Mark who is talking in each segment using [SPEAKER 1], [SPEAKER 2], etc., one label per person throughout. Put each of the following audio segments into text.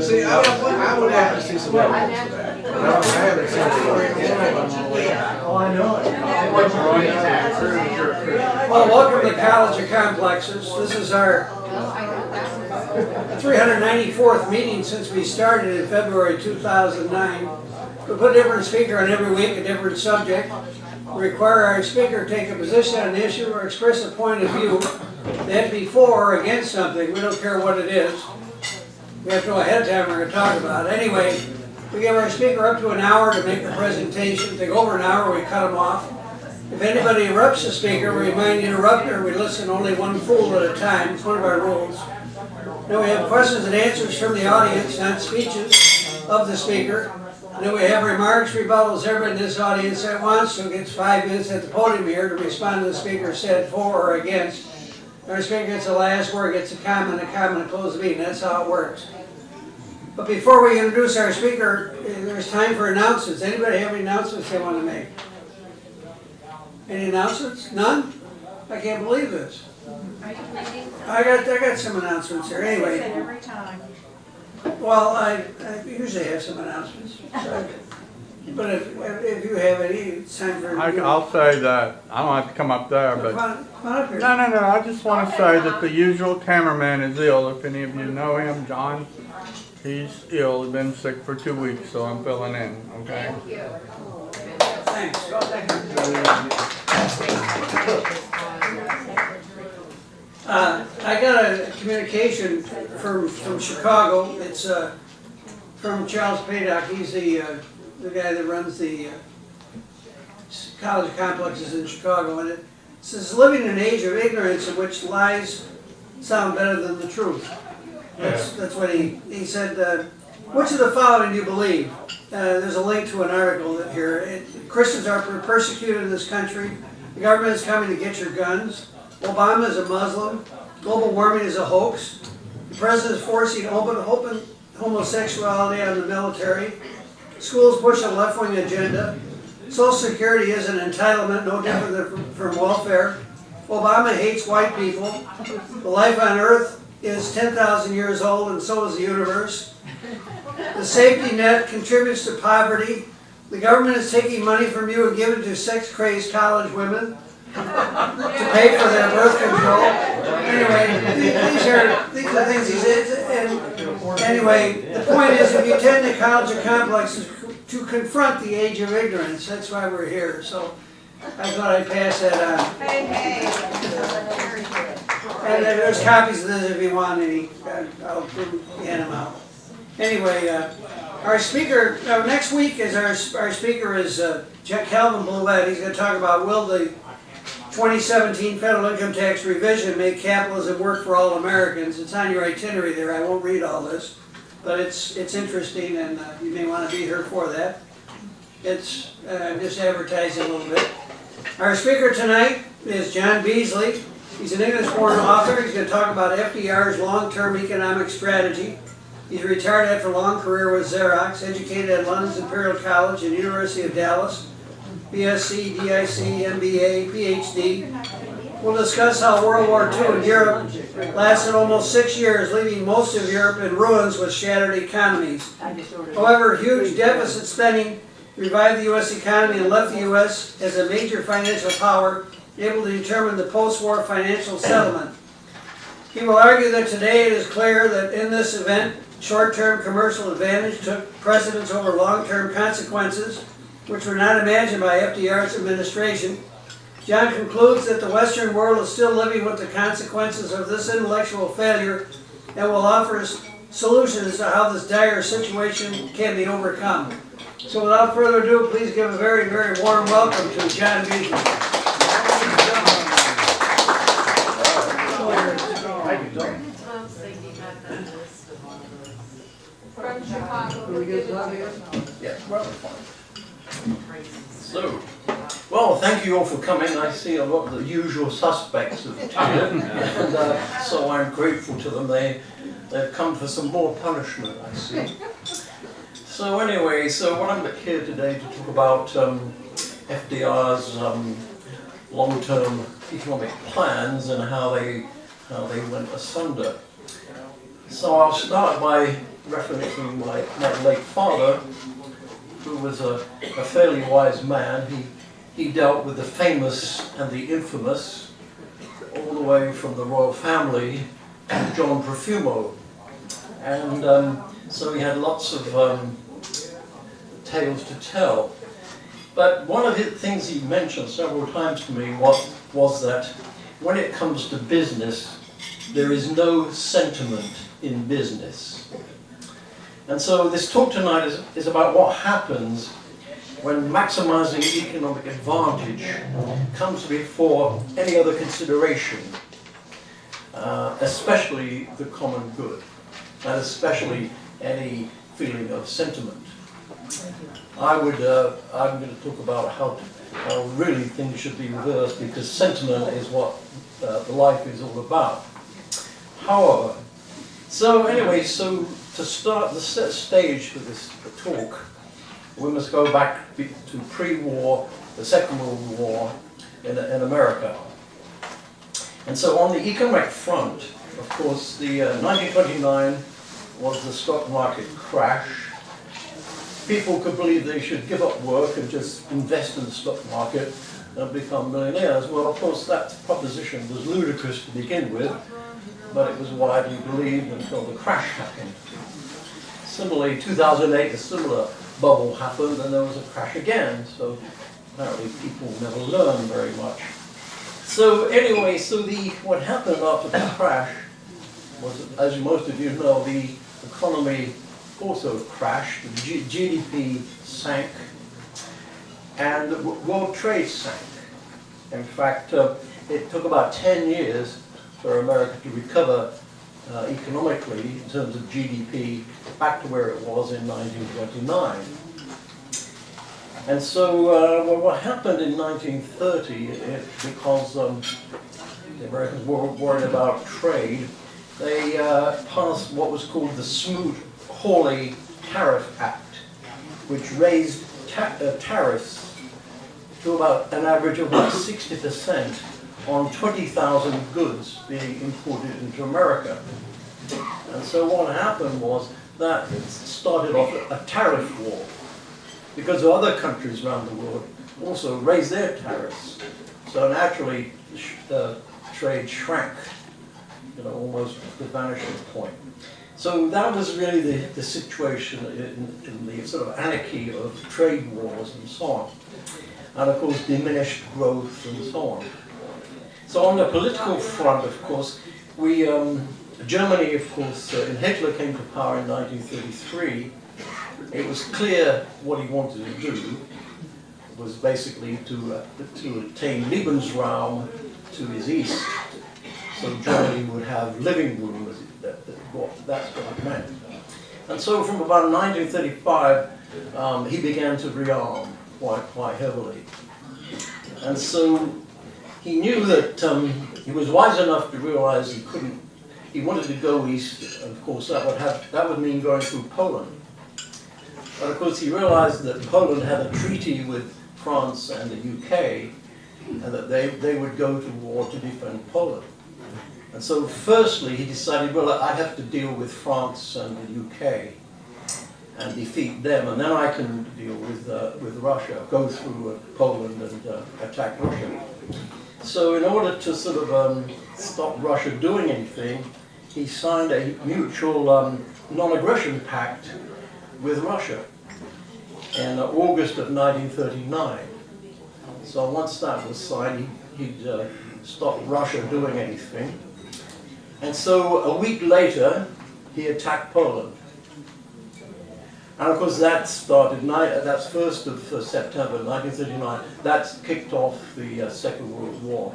[SPEAKER 1] See, I would have to see some evidence of that. I haven't seen it.
[SPEAKER 2] Oh, I know it.
[SPEAKER 3] Well, welcome to the College of Complexes. This is our 394th meeting since we started in February 2009. We put a different speaker on every week, a different subject. We require our speaker to take a position on an issue or express a point of view. They have to be for or against something. We don't care what it is. We have to know ahead of time we're going to talk about it. Anyway, we give our speaker up to an hour to make the presentation. If they go over an hour, we cut them off. If anybody interrupts the speaker, we remind the interrupter we listen only one fool at a time. It's one of our rules. Then we have questions and answers from the audience, not speeches of the speaker. And then we have remarks, rebuttals. Everybody in this audience that wants to gets 5 minutes at the podium here to respond to the speaker said for or against. Our speaker gets the last word, gets a comment, to close the meeting. That's how it works. But before we introduce our speaker, there's time for announcements. Anybody have any announcements they want to make? Any announcements? None? I can't believe this. I got some announcements here. Anyway.
[SPEAKER 4] Every time.
[SPEAKER 3] Well, I usually have some announcements. So, but if you have any, it's time for...
[SPEAKER 5] I'll say that. I don't have to come up there, but...
[SPEAKER 3] Come on up here.
[SPEAKER 5] No, I just want to say that the usual cameraman is ill. If any of you know him, John, he's ill. He's been sick for 2 weeks, so I'm filling in, okay?
[SPEAKER 4] Thank you.
[SPEAKER 3] Thanks. I got a communication from Chicago. It's from Charles Paydock. He's the guy that runs the college complexes in Chicago. And it says, living in an age of ignorance in which lies sound better than the truth. That's what he said. Which of the following do you believe? There's a link to an article here. Christians are persecuted in this country. The government is coming to get your guns. Obama is a Muslim. Global warming is a hoax. The president is forcing open homosexuality on the military. Schools push a left-wing agenda. Social Security is an entitlement, no different than from welfare. Obama hates white people. The life on Earth is 10,000 years old, and so is the universe. The safety net contributes to poverty. The government is taking money from you and giving it to sex-crazed college women to pay for their birth control. Anyway, these are things he says. And anyway, the point is, if you attend the College of Complexes to confront the age of ignorance, that's why we're here. So I thought I'd pass that on.
[SPEAKER 4] Hey.
[SPEAKER 3] And there's copies of this if you want any. I'll hand them out. Anyway, our speaker next week is our speaker is Calvin Bluette. He's going to talk about will the 2017 federal income tax revision make capitalism work for all Americans. It's on your itinerary there. I won't read all this, but it's interesting, and you may want to be here for that. It's just advertising a little bit. Our speaker tonight is John Beesley. He's an English-born author. He's going to talk about FDR's long-term economic strategy. He's retired after a long career with Xerox, educated at London's Imperial College and University of Dallas, BSc, DIC, MBA, PhD. We'll discuss how World War II in Europe lasted almost 6 years, leaving most of Europe in ruins with shattered economies. However, huge deficit spending revived the U.S. economy and left the U.S. as a major financial power, able to determine the post-war financial settlement. He will argue that today it is clear that in this event, short-term commercial advantage took precedence over long-term consequences, which were not imagined by FDR's administration. John concludes that the Western world is still living with the consequences of this intellectual failure and will offer solutions to how this dire situation can be overcome. So without further ado, please give a very, very warm welcome to John Beesley.
[SPEAKER 4] From Chicago.
[SPEAKER 1] Yeah. So, well, thank you all for coming. I see a lot of the usual suspects of turned, and so I'm grateful to them. They've come for some more punishment, I see. So anyway, what I'm here today to talk about FDR's long-term economic plans and how they went asunder. So I'll start by referencing my late father, who was a fairly wise man. He dealt with the famous and the infamous, all the way from the royal family to John Profumo. And so he had lots of tales to tell. But one of the things he mentioned several times to me was that when it comes to business, there is no sentiment in business. And so this talk tonight is about what happens when maximizing economic advantage comes before any other consideration, especially the common good, and especially any feeling of sentiment. I'm going to talk about how really things should be reversed, because sentiment is what the life is all about. However, so to start the stage for this talk, we must go back to pre-war, the Second World War in America. And so on the economic front, of course, the 1929 was the stock market crash. People could believe they should give up work and just invest in the stock market and become millionaires. Well, of course, that proposition was ludicrous to begin with, but it was widely believed until the crash happened. Similarly, 2008, a similar bubble happened, and there was a crash again. So apparently people never learn very much. So anyway, what happened after the crash was, as most of you know, the economy also crashed. The GDP sank, and world trade sank. In fact, it took about 10 years for America to recover economically in terms of GDP back to where it was in 1929. And so what happened in 1930, because the Americans were worried about trade, they passed what was called the Smoot-Hawley Tariff Act, which raised tariffs to about an average of about 60% on 20,000 goods being imported into America. And so what happened was that it started off a tariff war, because other countries around the world also raised their tariffs. So naturally, trade shrank, almost to the vanishing point. So that was really the situation in the sort of anarchy of trade wars and so on. And of course, diminished growth and so on. So on the political front, of course, Germany, of course, when Hitler came to power in 1933, it was clear what he wanted to do was basically to attain Lebensraum to his east. So Germany would have living room, that's what it meant. And so from about 1935, he began to rearm quite heavily. And so he knew that he was wise enough to realize he wanted to go east, and of course that would mean going through Poland. But of course he realized that Poland had a treaty with France and the UK, and that they would go to war to defend Poland. And so firstly he decided, well, I have to deal with France and the UK and defeat them, and then I can deal with Russia, go through Poland and attack Russia. So in order to sort of stop Russia doing anything, he signed a mutual non-aggression pact with Russia in August of 1939. So once that was signed, he'd stop Russia doing anything. And so a week later, he attacked Poland. And of course that started, that's 1st of September 1939, that kicked off the Second World War.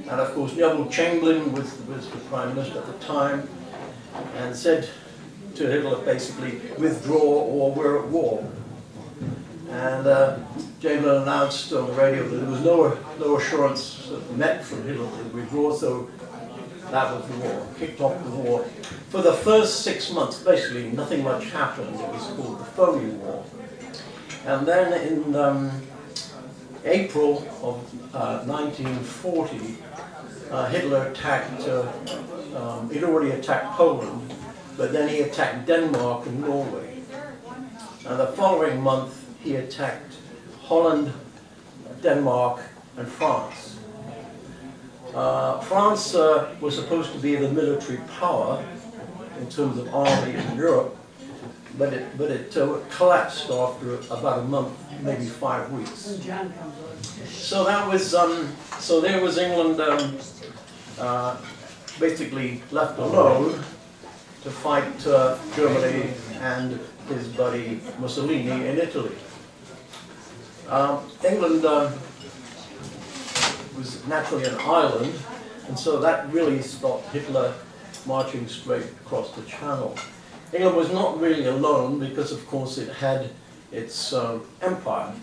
[SPEAKER 1] And of course Neville Chamberlain was the Prime Minister at the time, and said to Hitler basically, withdraw or we're at war. And Chamberlain announced on the radio that there was no assurance met from Hitler to withdraw, so that was the war, kicked off the war. For the first 6 months, basically nothing much happened. It was called the phony war. And then in April of 1940, Hitler attacked, he'd already attacked Poland, but then he attacked Denmark and Norway. And the following month, he attacked Holland, Denmark, and France. France was supposed to be the military power in terms of army in Europe, but it collapsed after about a month, maybe 5 weeks. So that was so there was England basically left alone to fight Germany and his buddy Mussolini in Italy. England was naturally an island, and so that really stopped Hitler marching straight across the Channel. England was not really alone because, of course, it had its empire,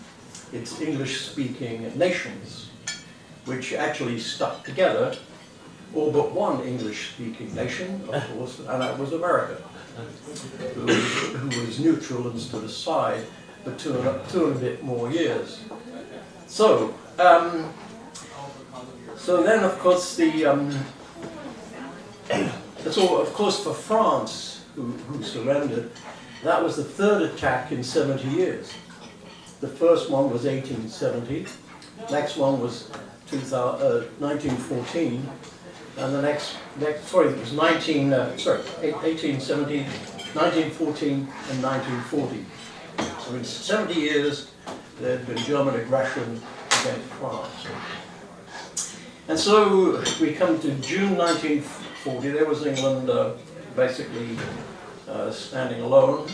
[SPEAKER 1] its English-speaking nations, which actually stuck together, all but one English-speaking nation, of course, and that was America, who was neutral and stood aside for two and a bit more years. So, so then, of course, of course, for France, who surrendered, that was the third attack in 70 years. The first one was 1870, next one was 1914, and the next sorry, it was 1870, 1914, and 1940. So in 70 years, there had been German aggression against France. And so we come to June 1940, there was England basically standing alone.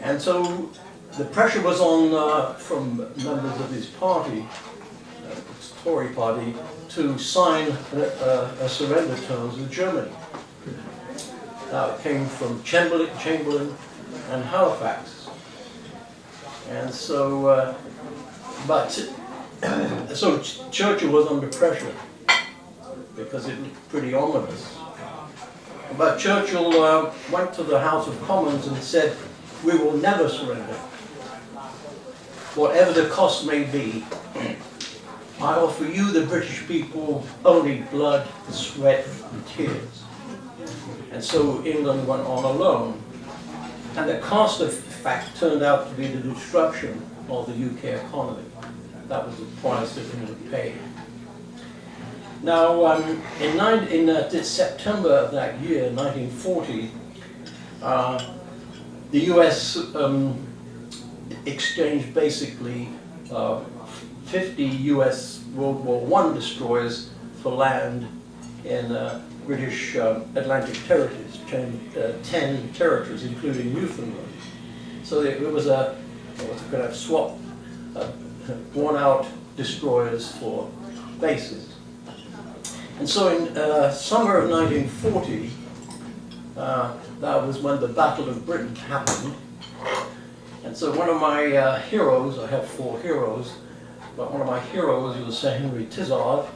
[SPEAKER 1] And so the pressure was on from members of his party, his Tory party, to sign a surrender terms with Germany. It came from Chamberlain and Halifax. And so, so Churchill was under pressure because it looked pretty ominous. But Churchill went to the House of Commons and said, "We will never surrender. Whatever the cost may be, I offer you, the British people, only blood, sweat, and tears." And so England went on alone. And the cost, of fact, turned out to be the destruction of the UK economy. That was the price that England paid. Now, in September of that year, 1940, the US exchanged basically 50 US World War I destroyers for land in British Atlantic territories, 10 territories, including Newfoundland. So it was a kind of swap, worn-out destroyers for bases. And so in summer of 1940, that was when the Battle of Britain happened. And so one of my heroes, I have 4 heroes, but one of my heroes was Sir Henry Tizard,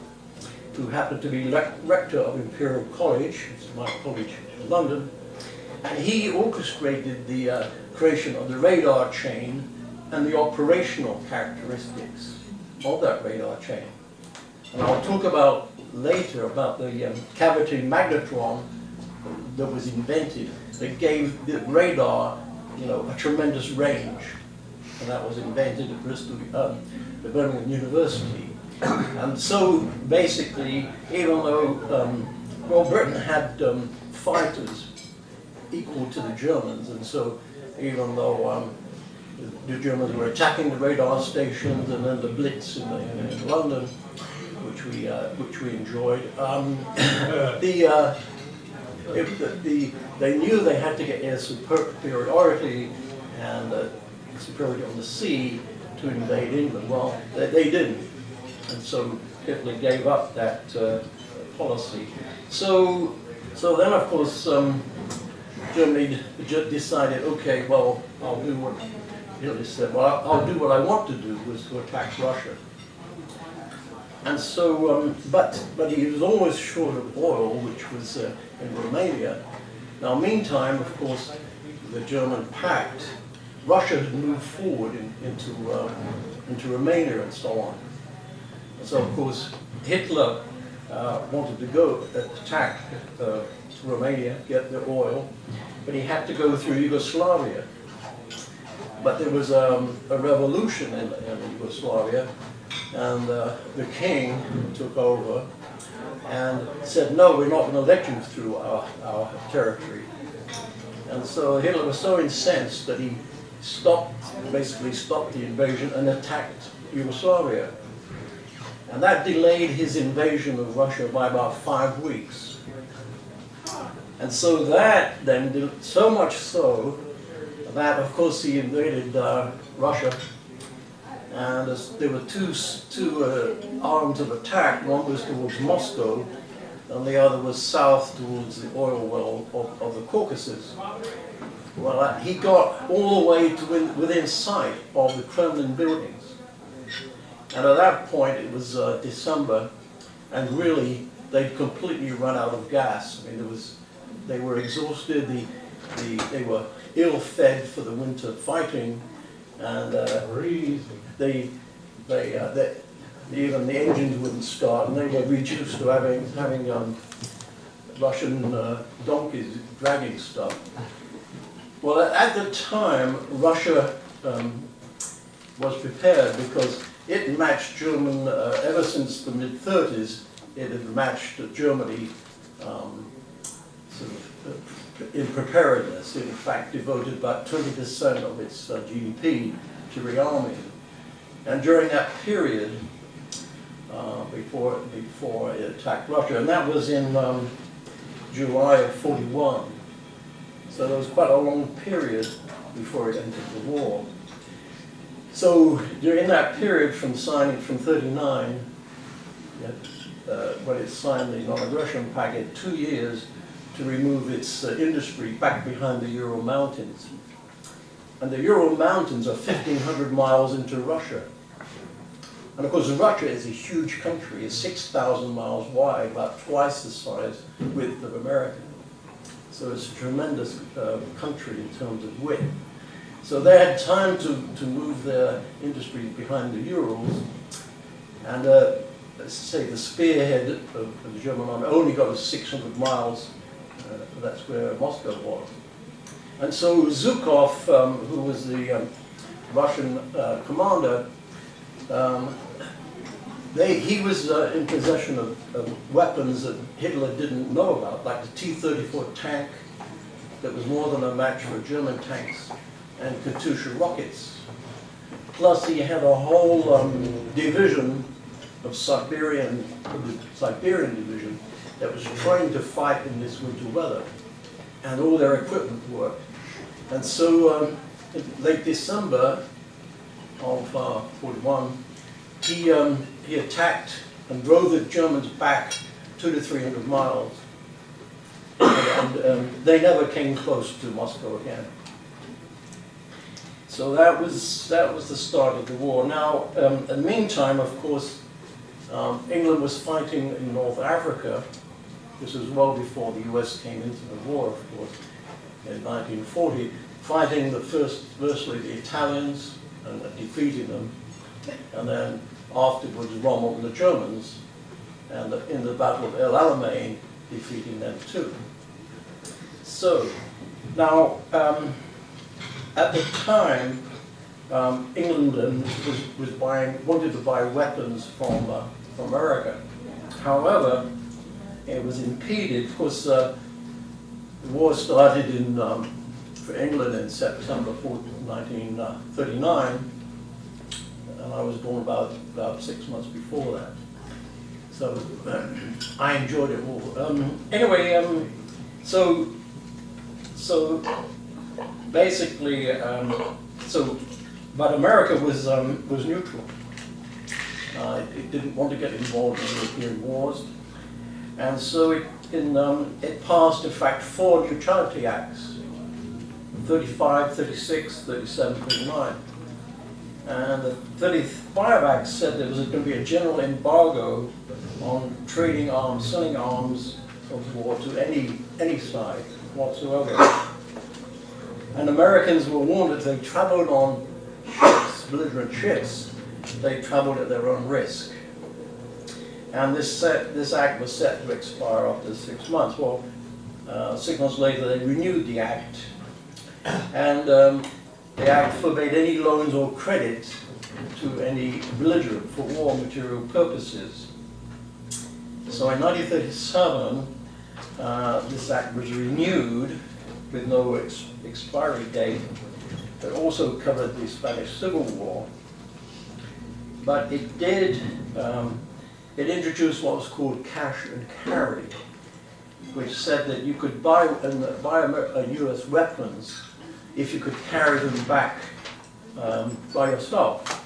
[SPEAKER 1] who happened to be rector of Imperial College, it's my college in London, and he orchestrated the creation of the radar chain and the operational characteristics of that radar chain. And I'll talk about later about the cavity magnetron that was invented that gave the radar, a tremendous range, and that was invented at Bristol, the Birmingham University. And so basically, even though Britain had fighters equal to the Germans, and so even though the Germans were attacking the radar stations and then the Blitz in London, which we enjoyed, they knew they had to get air superiority and superiority on the sea to invade England. Well, they didn't, and so Hitler gave up that policy. So then, of course, Germany decided, okay, well, I'll do what Hitler said. Well, I'll do what I want to do, was to attack Russia. And so, but he was always short of oil, which was in Romania. Now, meantime, of course, the German pact, Russia had moved forward into into Romania and so on. So of course Hitler wanted to go attack Romania, get the oil, but he had to go through Yugoslavia. But there was a revolution in Yugoslavia, and the king took over and said, no, we're not going to let you through our territory. And so Hitler was so incensed that he basically stopped the invasion and attacked Yugoslavia. And that delayed his invasion of Russia by about 5 weeks. And so that then did so much so that, of course, he invaded Russia. And there were two arms of attack. One was towards Moscow, and the other was south towards the oil well of the Caucasus. Well, he got all the way to within sight of the Kremlin buildings. And at that point, it was December, and really, they'd completely run out of gas. I mean, they were exhausted, they were ill-fed for the winter fighting, and even the engines wouldn't start, and they were reduced to having Russian donkeys dragging stuff. Well, at the time, Russia was prepared because it matched German, ever since the mid-30s, it had matched Germany in preparedness. It in fact devoted about 20% of its GDP to rearming. And during that period, before it attacked Russia, and that was in July of '41. So there was quite a long period before it entered the war. So during that period from 39, when it signed the non-aggression pact, it had 2 years to remove its industry back behind the Ural Mountains. And the Ural Mountains are 1,500 miles into Russia. And of course, Russia is a huge country. It's 6,000 miles wide, about twice the size width of America. So it's a tremendous country in terms of width. So they had time to move their industry behind the Urals. And let's say the spearhead of the German army only got us 600 miles. That's where Moscow was. And so Zhukov, who was the Russian commander, he was in possession of weapons that Hitler didn't know about, like the T-34 tank that was more than a match for German tanks, and Katyusha rockets. Plus he had a whole division of Siberian division that was trained to fight in this winter weather, and all their equipment worked. And so in late December of '41, he attacked and drove the Germans back 200 to 300 miles, and they never came close to Moscow again. So that was the start of the war. Now, in the meantime, of course, England was fighting in North Africa. This was well before the US came into the war, of course, in 1940, fighting firstly the Italians and defeating them, and then afterwards Rommel and the Germans, and in the Battle of El Alamein, defeating them too. So, now, at the time, England wanted to buy weapons from America. However, it was impeded. Of course, the war started for England in September 1939, and I was born about 6 months before that. So I enjoyed it all. Anyway, so basically, but America was neutral. It didn't want to get involved in European wars, and so it passed, in fact, 4 neutrality acts: 35, 36, 37, 39. And the 35 Act said there was going to be a general embargo on trading arms, selling arms of war to any side whatsoever. And Americans were warned that they traveled on ships, belligerent ships, they traveled at their own risk. And this act was set to expire after 6 months. Well, 6 months later they renewed the act, and the act forbade any loans or credit to any belligerent for war material purposes. So in 1937, this act was renewed with no expiry date, but also covered the Spanish Civil War. But it did, it introduced what was called cash and carry, which said that you could buy US weapons if you could carry them back by yourself.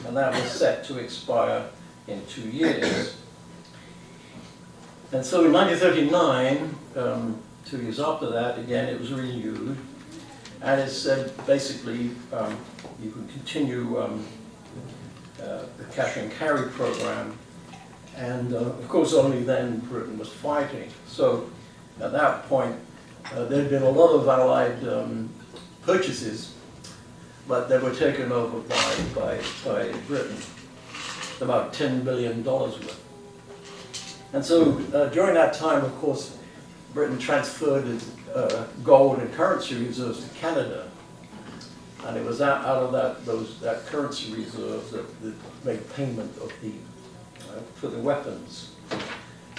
[SPEAKER 1] And that was set to expire in 2 years. And so in 1939, 2 years after that, again, it was renewed. And it said basically you can continue the cash and carry program. And of course, only then Britain was fighting. So at that point, there had been a lot of Allied purchases, but they were taken over by Britain, about $10 billion worth. And so during that time, of course, Britain transferred gold and currency reserves to Canada. And it was out of that currency reserve that made payment of for the weapons.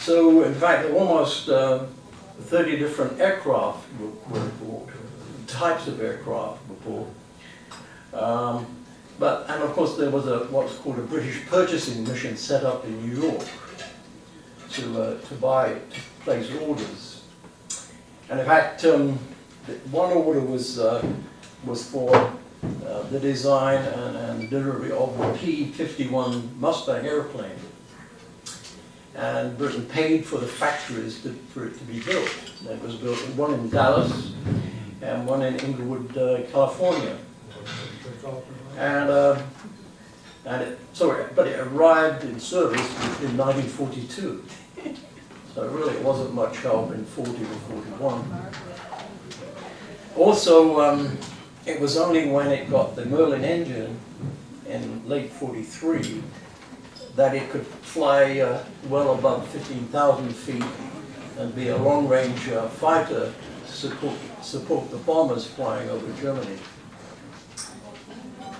[SPEAKER 1] So in fact, almost 30 different aircraft were bought, types of aircraft were bought. And of course there was what's called a British purchasing mission set up in New York to place orders. And in fact, one order was for the design and delivery of the P-51 Mustang airplane. And Britain paid for the factories for it to be built. And it was built, one in Dallas and one in Inglewood, California. But it arrived in service in 1942. So really it wasn't much help in 40 to 41. Also, it was only when it got the Merlin engine in late 43 that it could fly well above 15,000 feet and be a long-range fighter to support the bombers flying over Germany.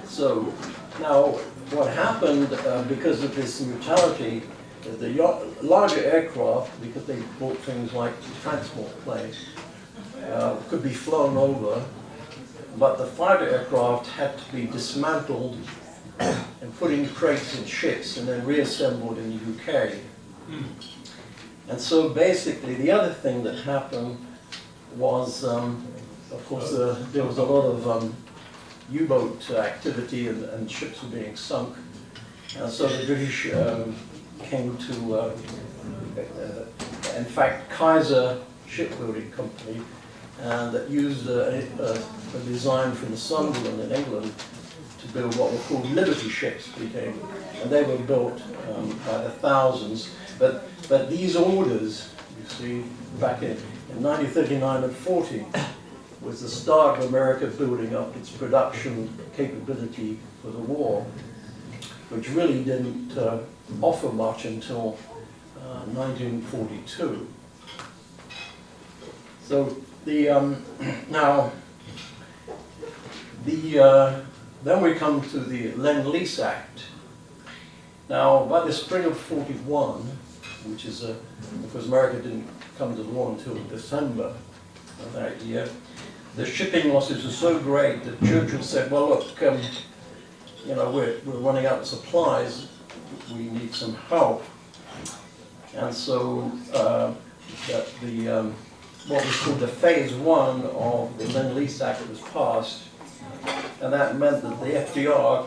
[SPEAKER 1] So now what happened because of this neutrality, the larger aircraft, because they bought things like transport planes, could be flown over, but the fighter aircraft had to be dismantled and put in crates and ships and then reassembled in the UK. And so basically the other thing that happened was, of course, there was a lot of U-boat activity and ships were being sunk. And so the British came to, in fact, Kaiser Shipbuilding Company, that used a design from the Sunderland in England to build what were called Liberty ships, and they were built by the thousands. But these orders, you see, back in 1939 and 40, was the start of America building up its production capability for the war, which really didn't offer much until 1942. So then we come to the Lend-Lease Act. Now, by the spring of 41, which is because America didn't come to the war until December of that year, the shipping losses were so great that Churchill said, "Well, look, we're running out of supplies. We need some help." And so what was called the Phase 1 of the Lend-Lease Act was passed, and that meant that the FDR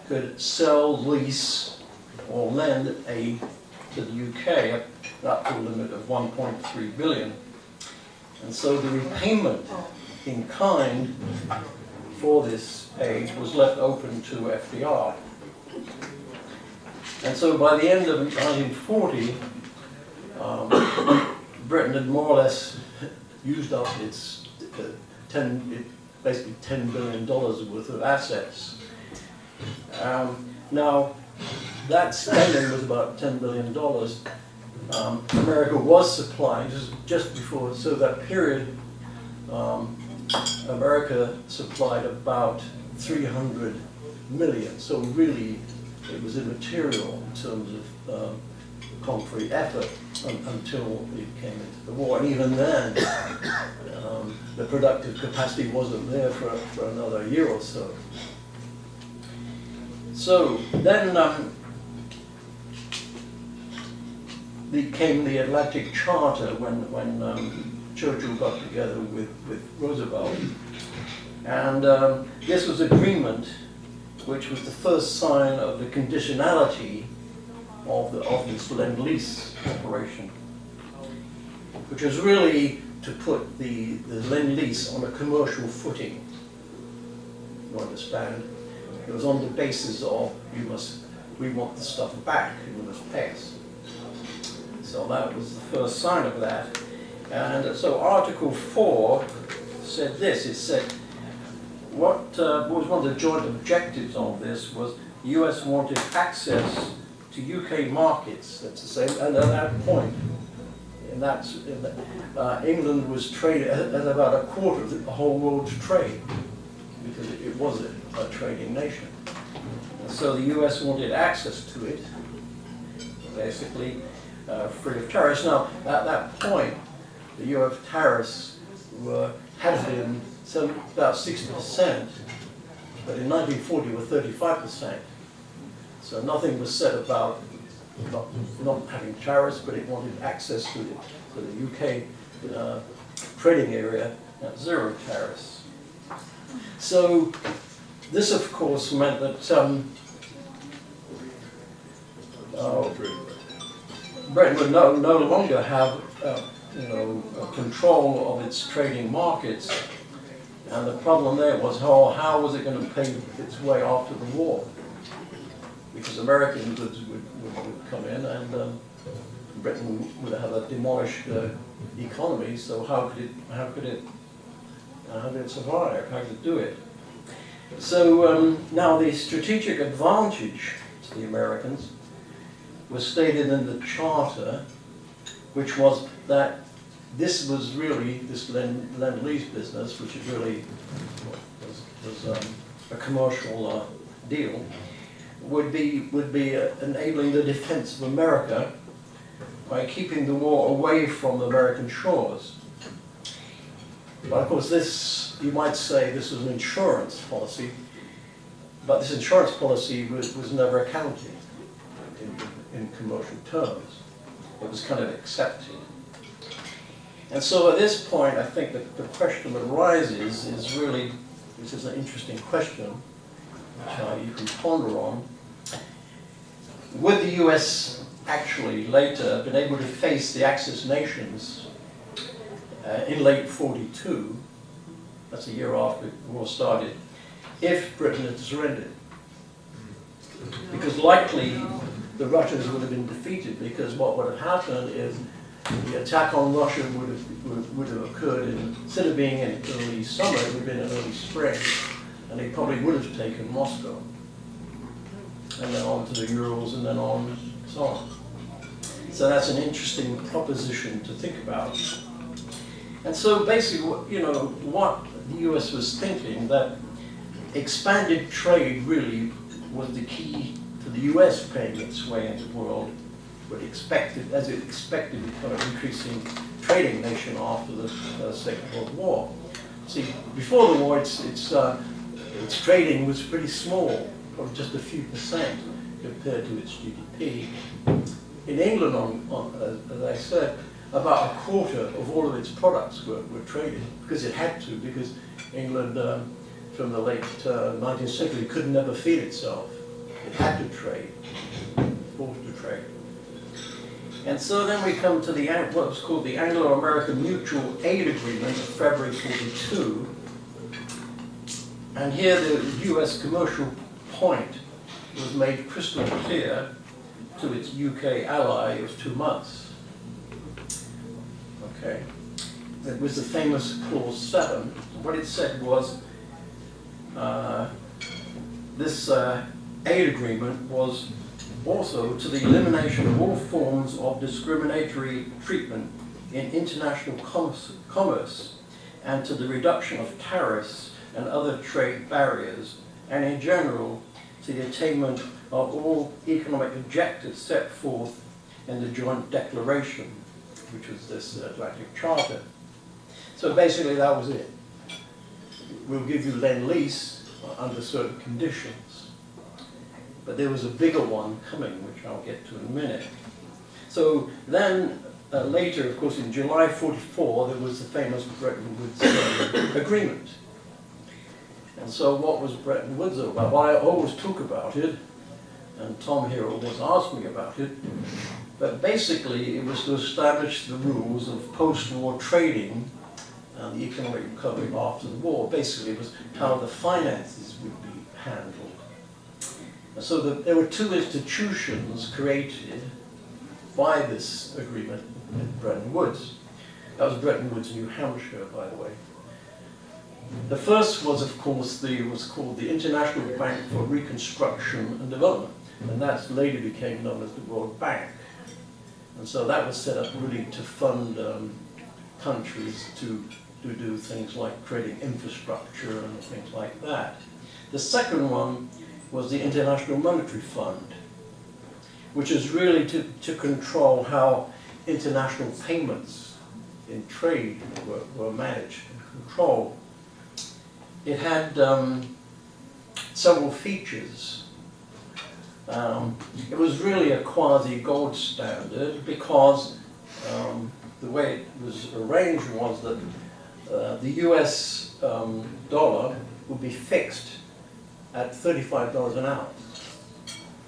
[SPEAKER 1] could sell, lease, or lend aid to the UK up to a limit of 1.3 billion. And so the repayment in kind for this aid was left open to FDR. And so by the end of 1940, Britain had more or less used up basically $10 billion worth of assets. Now, that spending was about $10 billion. America was supplying, just before, so that period, America supplied about 300 million. So really, it was immaterial in terms of concrete effort until it came into the war. And even then, the productive capacity wasn't there for another year or so. So then came the Atlantic Charter when Churchill got together with Roosevelt. And this was agreement which was the first sign of the conditionality of this Lend-Lease operation, which was really to put the Lend-Lease on a commercial footing. You understand? It was on the basis of we want the stuff back, you must pay us. So that was the first sign of that. And so Article 4 said this. It said, what was one of the joint objectives of this was the US wanted access to UK markets. That's the same. And at that point, England was traded at about a quarter of the whole world's trade, because it was a trading nation. And so the US wanted access to it, basically free of tariffs. Now, at that point, the US tariffs had been about 60%, but in 1940 were 35%. So nothing was said about not having tariffs, but it wanted access to the UK trading area at zero tariffs. So this, of course, meant that Britain would no longer have control of its trading markets, and the problem there was how was it going to pay its way after the war? Because American goods would come in, and Britain would have a demolished economy. So how could it survive? How could it do it? So now the strategic advantage to the Americans was stated in the Charter, which was that this was really, this Lend-Lease business, which is really was a commercial deal, would be enabling the defense of America by keeping the war away from the American shores. But of course this, you might say this was an insurance policy, but this insurance policy was never accounted in commercial terms. It was kind of accepted. And so at this point, I think that the question that arises is really, this is an interesting question, which you can ponder on. Would the US actually later been able to face the Axis nations in late 42, that's a year after the war started, if Britain had surrendered? Because likely the Russians would have been defeated, because what would have happened is the attack on Russia would have occurred instead of being in early summer, it would have been in early spring, and they probably would have taken Moscow, and then on to the Urals, and then on and so on. So that's an interesting proposition to think about. And so basically, what the US was thinking, that expanded trade really was the key to the US paying its way into the world, as it expected to become an increasing trading nation after the Second World War. See, before the war, its trading was pretty small, probably just a few percent compared to its GDP. In England, as I said, about a quarter of all of its products were traded, because it had to, because England, from the late 19th century, could never feed itself. It had to trade, forced to trade. And so then we come to what was called the Anglo-American Mutual Aid Agreement of February 42. And here the US commercial point was made crystal clear to its UK ally of 2 months. Okay. It was the famous Clause 7. What it said was, this aid agreement was also to the elimination of all forms of discriminatory treatment in international commerce and to the reduction of tariffs and other trade barriers, and in general to the attainment of all economic objectives set forth in the Joint Declaration, which was this Atlantic Charter. So basically that was it. We'll give you Lend-Lease under certain conditions. But there was a bigger one coming, which I'll get to in a minute. So then, later, of course, in July 44, there was the famous Bretton Woods Agreement. And so what was Bretton Woods about? Well, I always talk about it, and Tom here always asked me about it. But basically, it was to establish the rules of post-war trading and the economic recovery after the war. Basically, it was how the finances would be handled. So there were two institutions created by this agreement in Bretton Woods. That was Bretton Woods, New Hampshire, by the way. The first was, of course, was called the International Bank for Reconstruction and Development, and that later became known as the World Bank. And so that was set up really to fund countries to do things like creating infrastructure and things like that. The second one was the International Monetary Fund, which is really to control how international payments in trade were managed and controlled. It had several features. It was really a quasi-gold standard because the way it was arranged was that the US dollar would be fixed at $35 an ounce.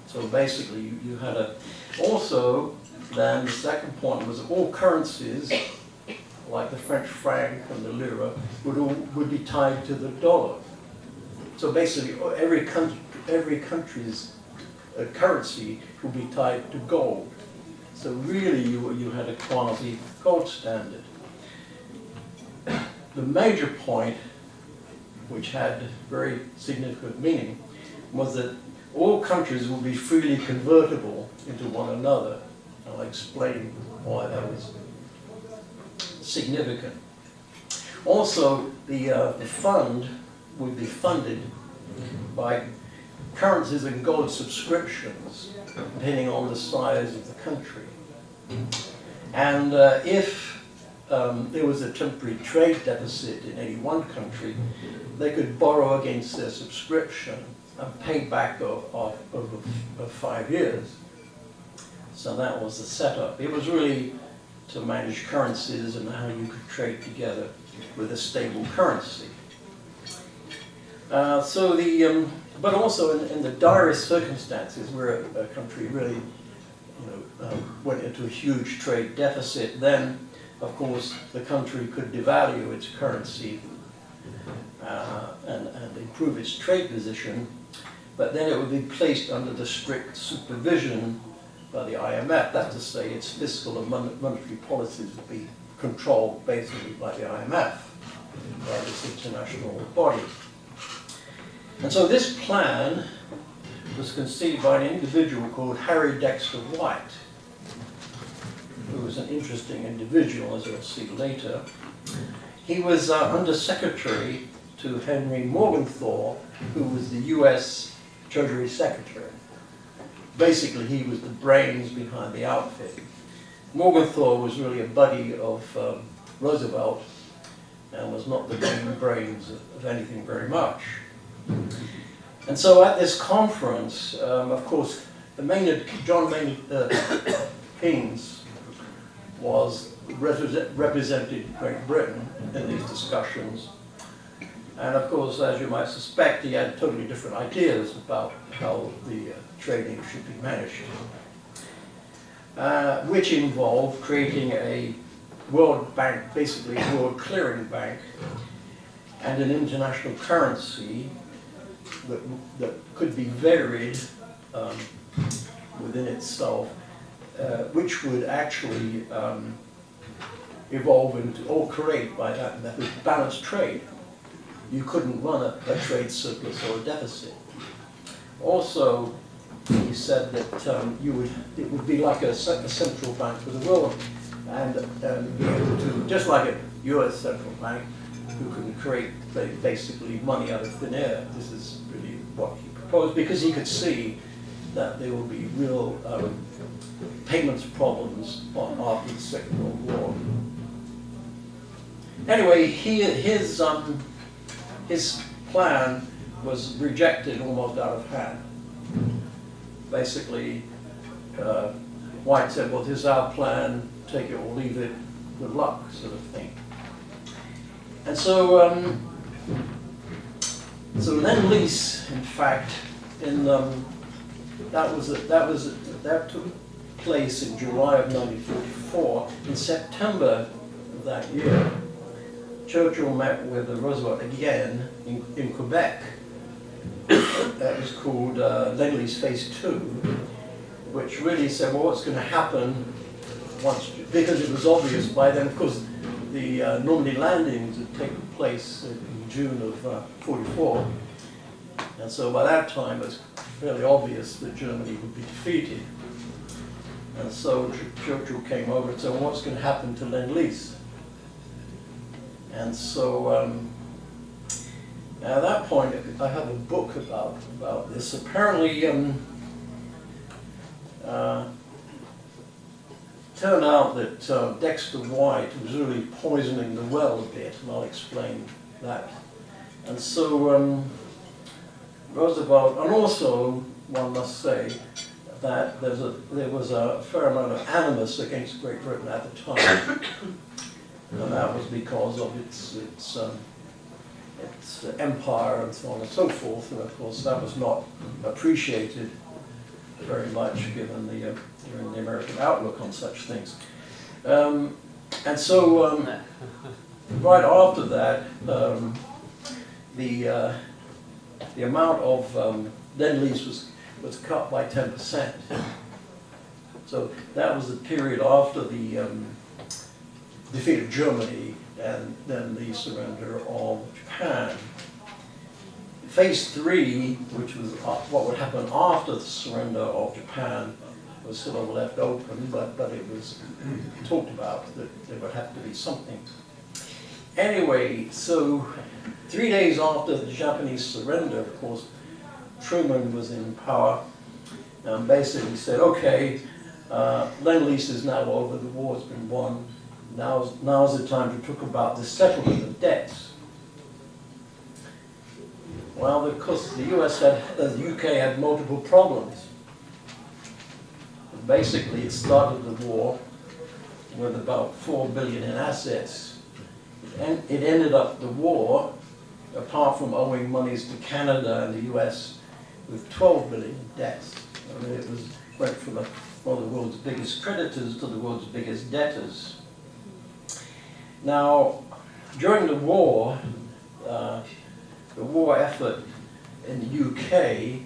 [SPEAKER 1] So basically you had a... Also, then the second point was that all currencies, like the French franc and the lira, would be tied to the dollar. So basically every country's currency would be tied to gold. So really you had a quasi-gold standard. The major point, which had very significant meaning, was that all countries would be freely convertible into one another. I'll explain why that was significant. Also, the fund would be funded by currencies and gold subscriptions, depending on the size of the country. And if there was a temporary trade deficit in any one country, they could borrow against their subscription and pay back over 5 years. So that was the setup. It was really to manage currencies and how you could trade together with a stable currency. But also in the direst circumstances where a country really went into a huge trade deficit, then of course the country could devalue its currency and improve its trade position, but then it would be placed under the strict supervision by the IMF. That's to say, its fiscal and monetary policies would be controlled basically by the IMF, by this international body. And so this plan was conceived by an individual called Harry Dexter White, who was an interesting individual, as you'll see later. He was Undersecretary to Henry Morgenthau, who was the US Treasury Secretary. Basically, he was the brains behind the outfit. Morgenthau was really a buddy of Roosevelt and was not the main brains of anything very much. And so at this conference, of course, John Maynard Keynes represented Great Britain in these discussions. And of course, as you might suspect, he had totally different ideas about how the trading should be managed, which involved creating a world bank, basically a world clearing bank, and an international currency that could be varied within itself, which would actually evolve into, or create by that method, balanced trade. You couldn't run a trade surplus or a deficit. also, he said that it would be like a central bank for the world, and be able to, just like a U.S. central bank, who can create basically money out of thin air. This is really what he proposed, because he could see that there will be real payments problems after the Second World War. Anyway, his plan was rejected almost out of hand. Basically, White said, well, this is our plan, take it or leave it, good luck, sort of thing. And so, Lend-Lease, in fact, that took place in July of 1944. In September of that year, Churchill met with Roosevelt again in Quebec. That was called Lend-Lease Phase 2, which really said, well, what's going to happen once, because it was obvious by then, of course, the Normandy landings had taken place in June of 44, and so by that time it was fairly obvious that Germany would be defeated. And so Churchill came over and said, well, what's going to happen to Lend-Lease? And so at that point, I have a book about this. Apparently, turned out that Dexter White was really poisoning the well a bit, and I'll explain that. And so Roosevelt, and also one must say that there was a fair amount of animus against Great Britain at the time, and that was because of its empire and so on and so forth. And of course, that was not appreciated very much given the American outlook on such things. And so right after that, the amount of Lend-Lease was cut by 10%. So that was the period after the defeat of Germany and then the surrender of Japan. Phase 3, which was what would happen after the surrender of Japan, was sort of left open, but it was talked about that there would have to be something. Anyway, so 3 days after the Japanese surrender, of course, Truman was in power and basically said, okay, Lend-Lease is now over, the war's been won, now's the time to talk about the settlement of debts. Well, of course, the UK had multiple problems. Basically, it started the war with about $4 billion in assets. It ended up the war, apart from owing monies to Canada and the US, with $12 billion in debts. I mean, it went from one of the world's biggest creditors to the world's biggest debtors. Now, during the war effort in the UK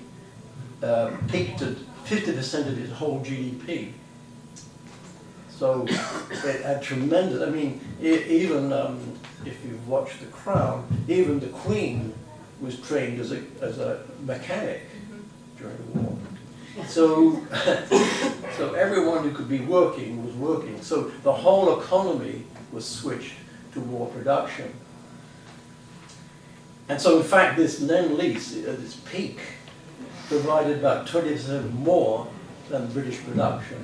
[SPEAKER 1] peaked at 50% of its whole GDP. So it had tremendous, I mean, even if you've watched The Crown, even the Queen was trained as a mechanic during the war. So, so everyone who could be working was working. So the whole economy was switched to war production. And so in fact this Lend-Lease at its peak provided about 20% more than British production.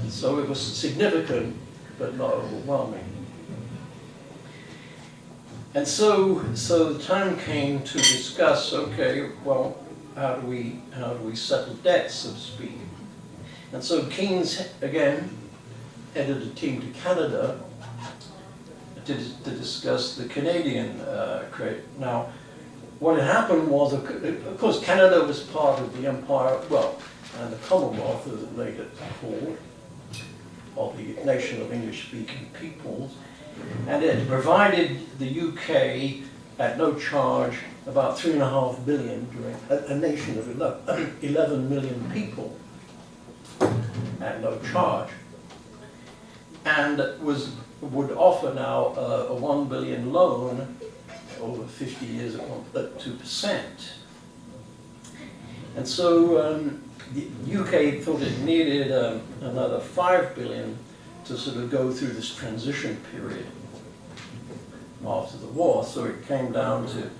[SPEAKER 1] And so it was significant but not overwhelming. And so the time came to discuss, okay, well, how do we settle debts, so to speak? And so Keynes again headed a team to Canada to discuss the Canadian credit. Now, what had happened was, of course, Canada was part of the Empire, well, and the Commonwealth, as it later called, of the nation of English-speaking peoples, and it provided the UK at no charge about $3.5 billion during a nation of 11 million people at no charge, and would offer now a $1 billion loan over 50 years at 2%. And so the UK thought it needed another 5 billion to sort of go through this transition period after the war. So it came down to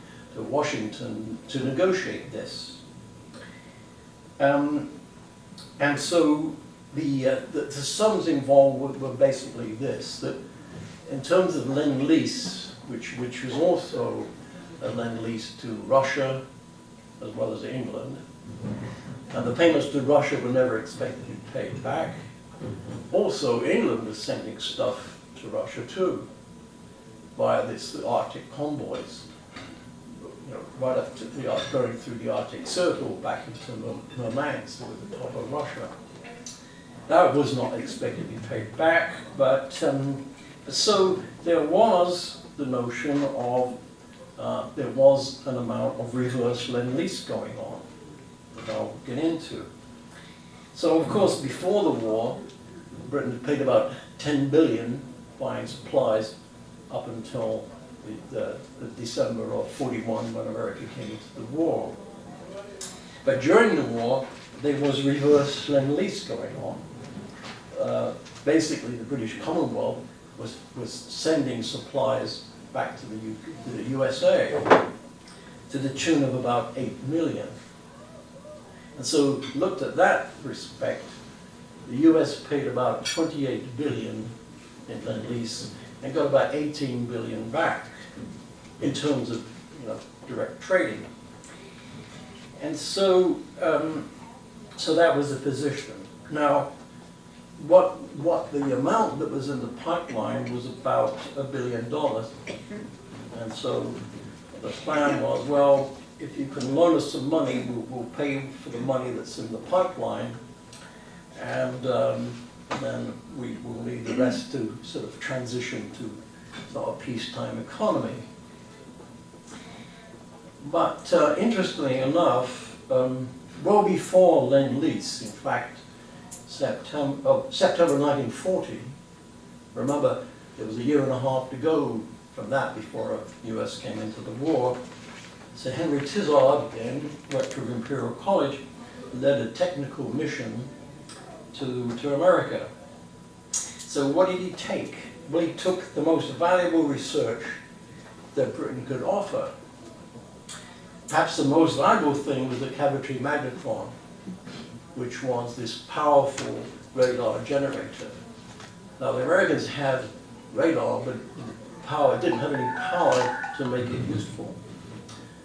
[SPEAKER 1] Washington to negotiate this. And so the sums involved were basically this, that in terms of Lend-Lease, which was also a Lend-Lease to Russia as well as England, and the payments to Russia were never expected to be paid back. Also, England was sending stuff to Russia too, via the Arctic convoys, right up to going through the Arctic Circle back into Murmansk, at the top of Russia. That was not expected to be paid back, but so there was the notion of, there was an amount of reverse Lend-Lease going on that I'll get into. So of course, before the war, Britain had paid about 10 billion buying supplies up until the December of 41 when America came into the war. But during the war, there was reverse Lend-Lease going on. Basically, the British Commonwealth was sending supplies back to the USA to the tune of about 8 million. And so, looked at that respect, the US paid about 28 billion in Lend-Lease and got about 18 billion back in terms of direct trading. And so, so that was the position. Now, what the amount that was in the pipeline was about $1 billion. And so the plan was, well, if you can loan us some money, we'll pay for the money that's in the pipeline, and then we will need the rest to sort of transition to sort of peacetime economy. But interestingly enough, well before Lend-Lease, in fact, September 1940, remember there was a year and a half to go from that before the US came into the war. So Henry Tizard, then, rector of Imperial College, led a technical mission to America. So what did he take? Well, he took the most valuable research that Britain could offer. Perhaps the most valuable thing was the cavitary magnetron, which was this powerful radar generator. Now, the Americans had radar, but didn't have any power to make it useful.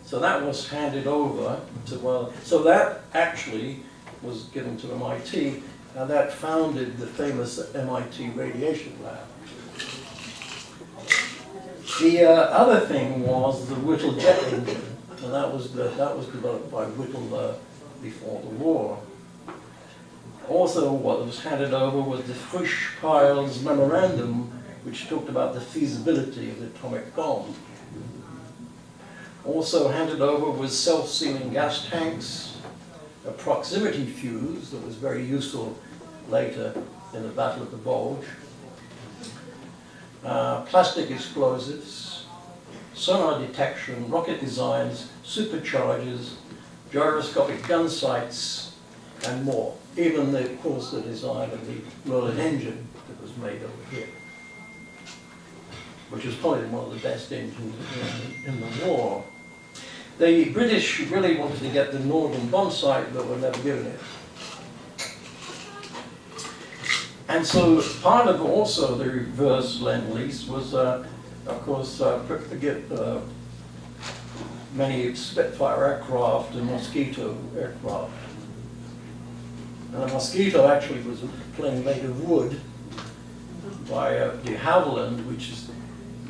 [SPEAKER 1] So that was handed over to, so that actually was given to MIT, and that founded the famous MIT radiation lab. The other thing was the Whittle jet engine, and that was developed by Whittle before the war. Also, what was handed over was the Frisch-Piles memorandum, which talked about the feasibility of the atomic bomb. Also handed over was self-sealing gas tanks, a proximity fuse that was very useful later in the Battle of the Bulge, plastic explosives, sonar detection, rocket designs, superchargers, gyroscopic gun sights, and more. Even, of course, the design of the Merlin engine that was made over here, which was probably one of the best engines in the war. The British really wanted to get the Northern bomb sight, but were never given it. And so part of also the reverse Lend-Lease was, of course, to get many Spitfire aircraft and Mosquito aircraft. And the Mosquito actually was a plane made of wood by de Havilland, which is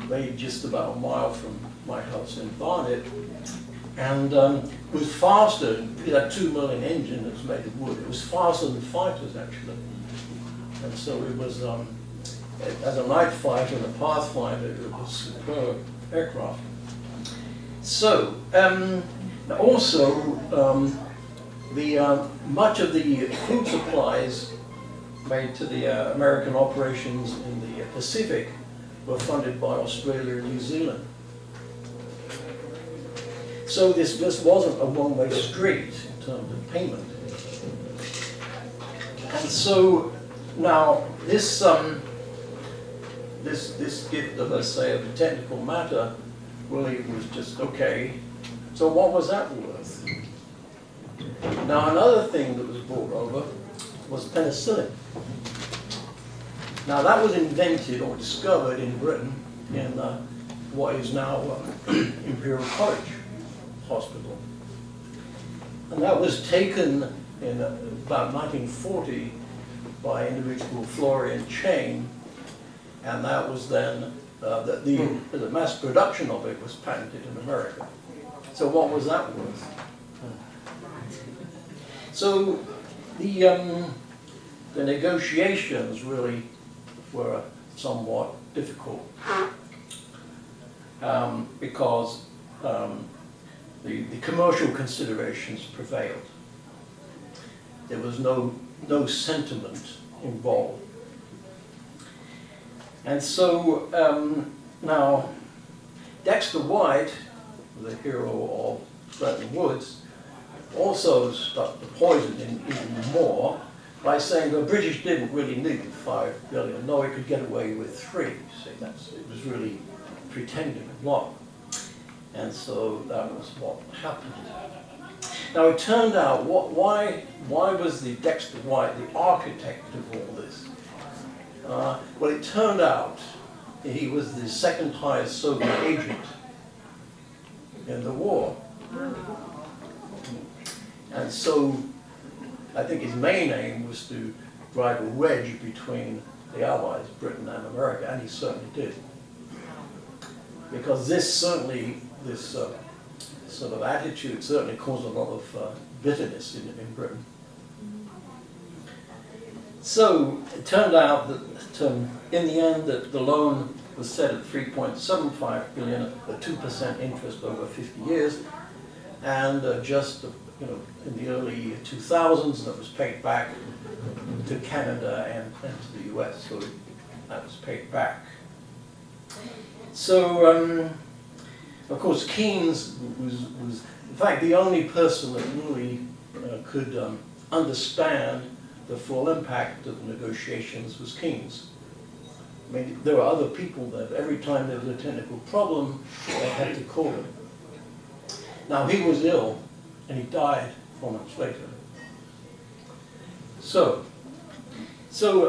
[SPEAKER 1] made just about a mile from my house in Barnet, and was faster. It had a 2 million engine that was made of wood. It was faster than fighters, actually. And so it was, as a night fighter and a pathfinder, it was a superb aircraft. So, also, much of the food supplies made to the American operations in the Pacific were funded by Australia and New Zealand. So this wasn't a one-way street in terms of payment. And so now this gift of, let's say, of the technical matter really was just okay. So what was that worth? Now another thing that was brought over was penicillin. Now that was invented or discovered in Britain in what is now Imperial College Hospital. And that was taken in about 1940 by individual Florian Chain, and that was then, the mass production of it was patented in America. So what was that worth? So the negotiations really were somewhat difficult because the commercial considerations prevailed. There was no sentiment involved. And so now Dexter White, the hero of Bretton Woods, also stuck the poison in even more by saying the British didn't really need 5 billion. No, it could get away with 3. See, it was really pretending a lot. And so that was what happened. Now it turned out, why was the Dexter White the architect of all this? Well, it turned out he was the second highest Soviet agent in the war. And so I think his main aim was to drive a wedge between the Allies, Britain and America, and he certainly did. Because this sort of attitude certainly caused a lot of bitterness in Britain. So it turned out that in the end that the loan was set at 3.75 billion at 2% interest over 50 years, and just in the early 2000s that was paid back to Canada and to the US, so that was paid back. So of course Keynes was in fact the only person that really could understand the full impact of the negotiations was Keynes. I mean, there were other people that every time there was a technical problem, they had to call him. Now he was ill, and he died 4 months later. So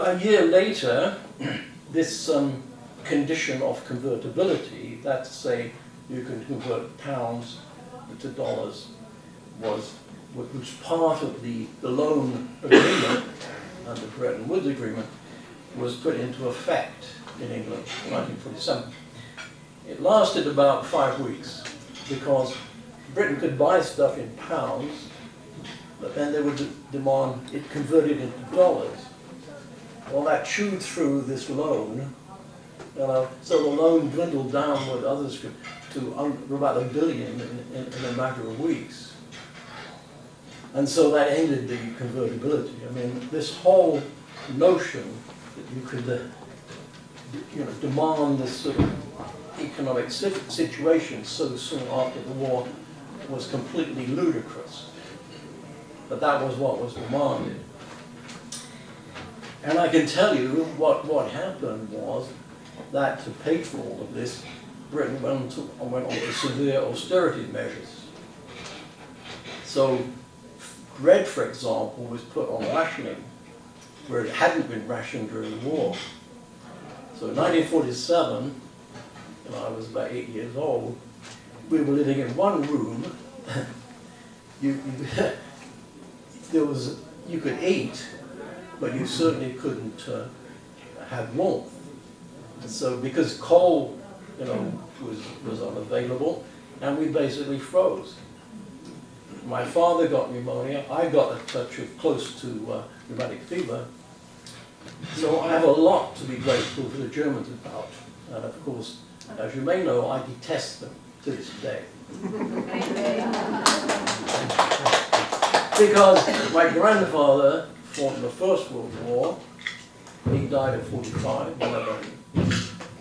[SPEAKER 1] a year later, this condition of convertibility, that's to say you can convert pounds to dollars, was part of the loan agreement and the Bretton Woods agreement, was put into effect in England in 1947. It lasted about 5 weeks because Britain could buy stuff in pounds, but then they would demand it converted into dollars. Well, that chewed through this loan, so the loan dwindled down what others could to about $1 billion in a matter of weeks. And so that ended the convertibility. I mean, this whole notion that you could demand this sort of economic situation so soon after the war was completely ludicrous. But that was what was demanded. And I can tell you what happened was that to pay for all of this, Britain went on to severe austerity measures. So bread, for example, was put on rationing where it hadn't been rationed during the war. So in 1947, when I was about 8 years old, we were living in one room. You could eat, but you certainly couldn't have warmth. And so because coal, was unavailable, and we basically froze. My father got pneumonia. I got a touch of close to rheumatic fever. So I have a lot to be grateful for the Germans about. And of course, as you may know, I detest them to this day. Because my grandfather fought in the First World War. He died at 45, whatever.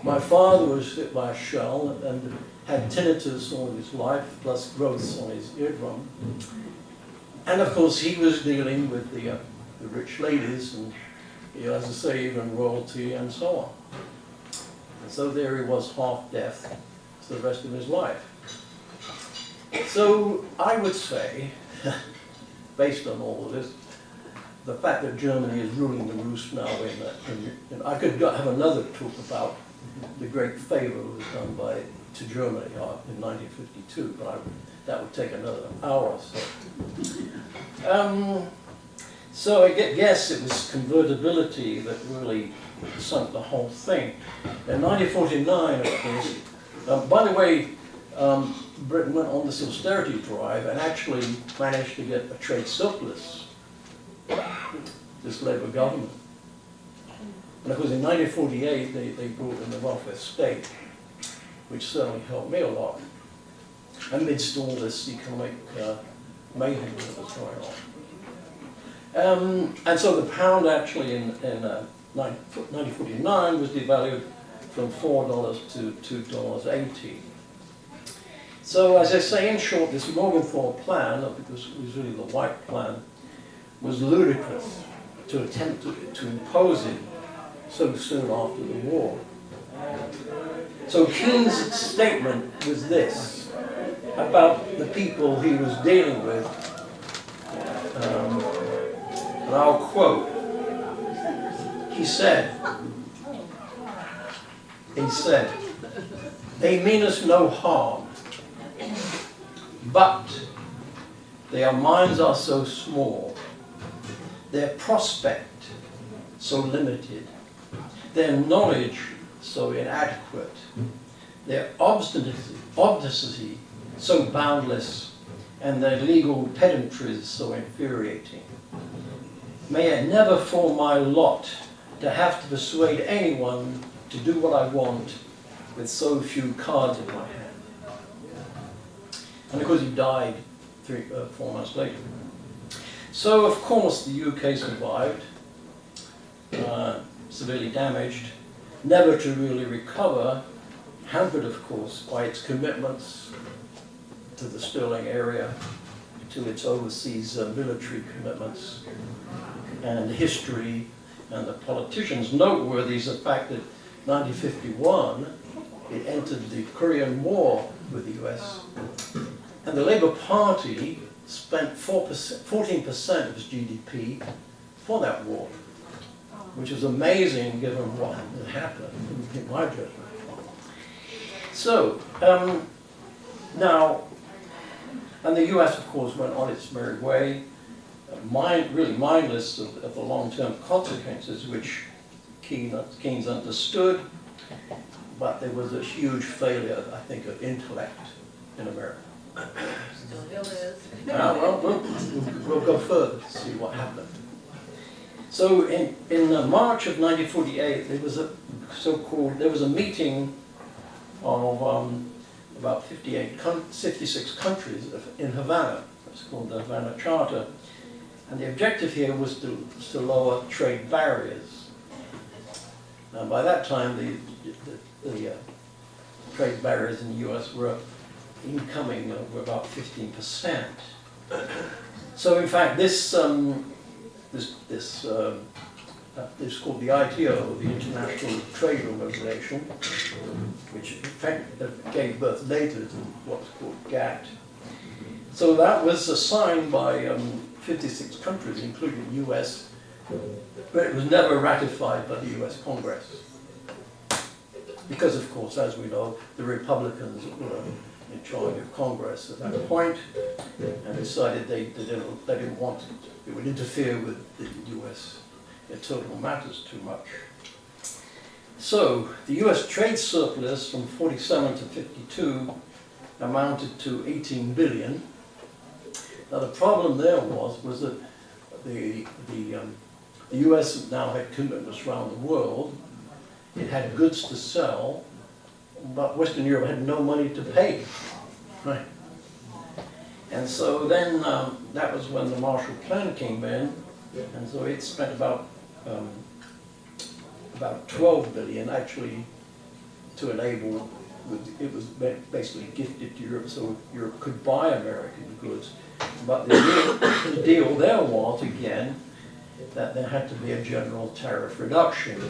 [SPEAKER 1] My father was hit by a shell and had tinnitus all his life, plus growths on his eardrum. And of course, he was dealing with the rich ladies, and as I say, even royalty and so on. And so there he was, half deaf for the rest of his life. So I would say, based on all of this, the fact that Germany is ruling the roost now I could have another talk about the great favor that was done to Germany in 1952, but that would take another hour or so. So I guess it was convertibility that really sunk the whole thing. In 1949, of course, by the way, Britain went on this austerity drive and actually managed to get a trade surplus, this Labour government. And of course in 1948 they brought in the welfare state, which certainly helped me a lot, amidst all this economic mayhem that was going on. And so the pound actually in 1949 was devalued from $4 to $2.80. So as I say, in short, this Morgenthau plan, because it was really the White plan, was ludicrous to attempt to impose it so soon after the war. So Keynes' statement was this about the people he was dealing with, and I'll quote. He said, "They mean us no harm, but their minds are so small, their prospect so limited, their knowledge so inadequate, their obstinacy so boundless, and their legal pedantries so infuriating. May it never fall my lot to have to persuade anyone to do what I want with so few cards in my hand." And of course he died 4 months later. So of course the UK survived, severely damaged, never to really recover, hampered of course by its commitments to the Sterling area, to its overseas military commitments, and history, and the politicians. Noteworthy is the fact that 1951 it entered the Korean War with the US, and the Labour Party spent 14% of its GDP for that war, which is amazing given what had happened, in my judgment. So, now, and the US, of course, went on its merry way, really mindless of the long-term consequences, which Keynes understood, but there was a huge failure, I think, of intellect in America.
[SPEAKER 4] Still is.
[SPEAKER 1] Well, we'll go further to see what happened. So in March of 1948, there was a meeting of about 56 countries in Havana. It's called the Havana Charter. And the objective here was to lower trade barriers. Now by that time, the trade barriers in the US were incoming were about 15%. So in fact, this is called the ITO, the International Trade Organization, which in fact gave birth later to what's called GATT. So that was signed by 56 countries, including the US, but it was never ratified by the US Congress. Because, of course, as we know, the Republicans were in charge of Congress at that point, and decided they didn't want it. It would interfere with the US internal matters too much. So the US trade surplus from 47 to 52 amounted to 18 billion. Now the problem there was that the US now had commitments around the world. It had goods to sell, but Western Europe had no money to pay. Right. And so then that was when the Marshall Plan came in, and so it spent about 12 billion actually to enable. It was basically gifted to Europe, so Europe could buy American goods But the deal there was, again, that there had to be a general tariff reduction.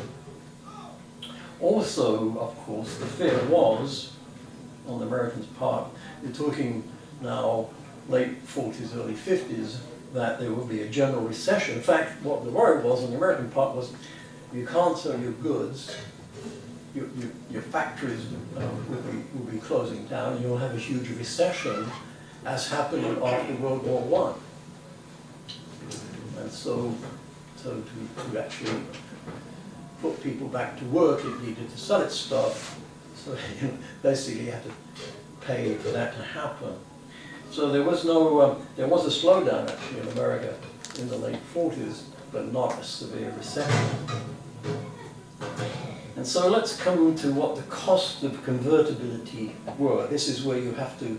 [SPEAKER 1] Also, of course, the fear was, on the Americans' part, we're talking now late 40s, early 50s, that there would be a general recession. In fact, what the worry was on the American part was, you can't sell your goods, your factories will be closing down, and you'll have a huge recession, as happened after World War I. And so to actually put people back to work, it needed to sell its stuff. So basically you had to pay for that to happen. So there was there was a slowdown actually in America in the late 40s, but not a severe recession. And so let's come to what the cost of convertibility were. This is where you have to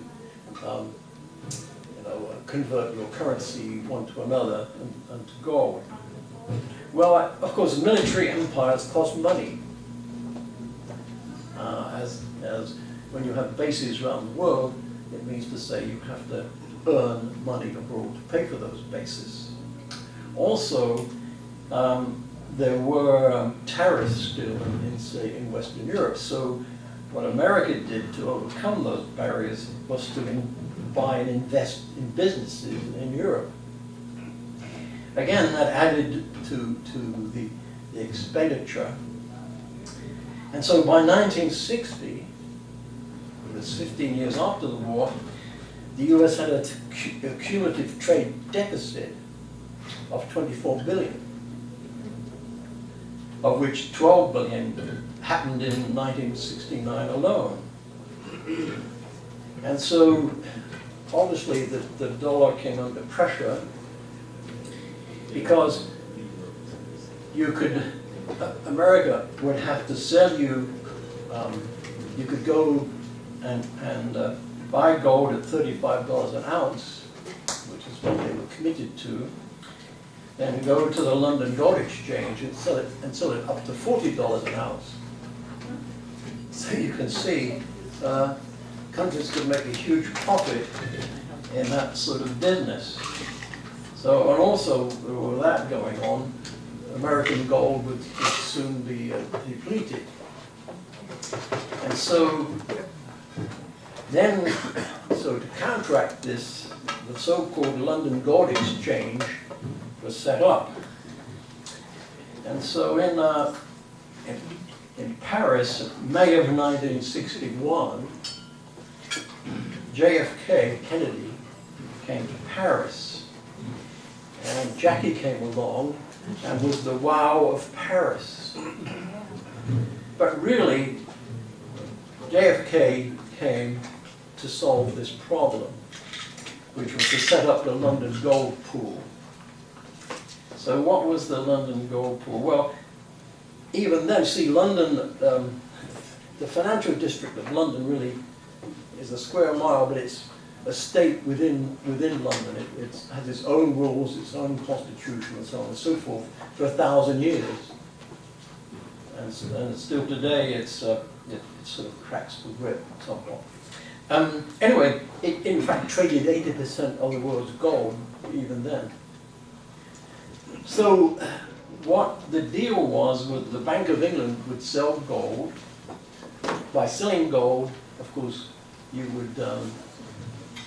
[SPEAKER 1] convert your currency one to another and to gold. Well, of course, military empires cost money. As when you have bases around the world, it means to say you have to earn money abroad to pay for those bases. Also, there were tariffs still say, in Western Europe. So what America did to overcome those barriers was to buy and invest in businesses in Europe. Again, that added to the expenditure. And so by 1960, it was 15 years after the war, the US had a cumulative trade deficit of 24 billion, of which 12 billion happened in 1969 alone. And so obviously the dollar came under pressure because America would have to sell you, you could go and buy gold at $35 an ounce, which is what they were committed to, then go to the London Gold Exchange and sell it up to $40 an ounce. So you can see countries could make a huge profit in that sort of business. So, and also with that going on, American gold would soon be depleted. And so to counteract this, the so-called London Gold Exchange was set up. And so in Paris, May of 1961, JFK, Kennedy, came to Paris. And Jackie came along and was the wow of Paris. But really, JFK came to solve this problem, which was to set up the London Gold Pool. So what was the London Gold Pool? Well, even then, see, London, the financial district of London really is a square mile, but it's a state within London. It has its own rules, its own constitution, and so on and so forth, for 1,000 years. And still today, it sort of cracks the whip somewhat. Anyway, it in fact traded 80% of the world's gold even then. So what the deal was the Bank of England would sell gold. By selling gold, of course, you would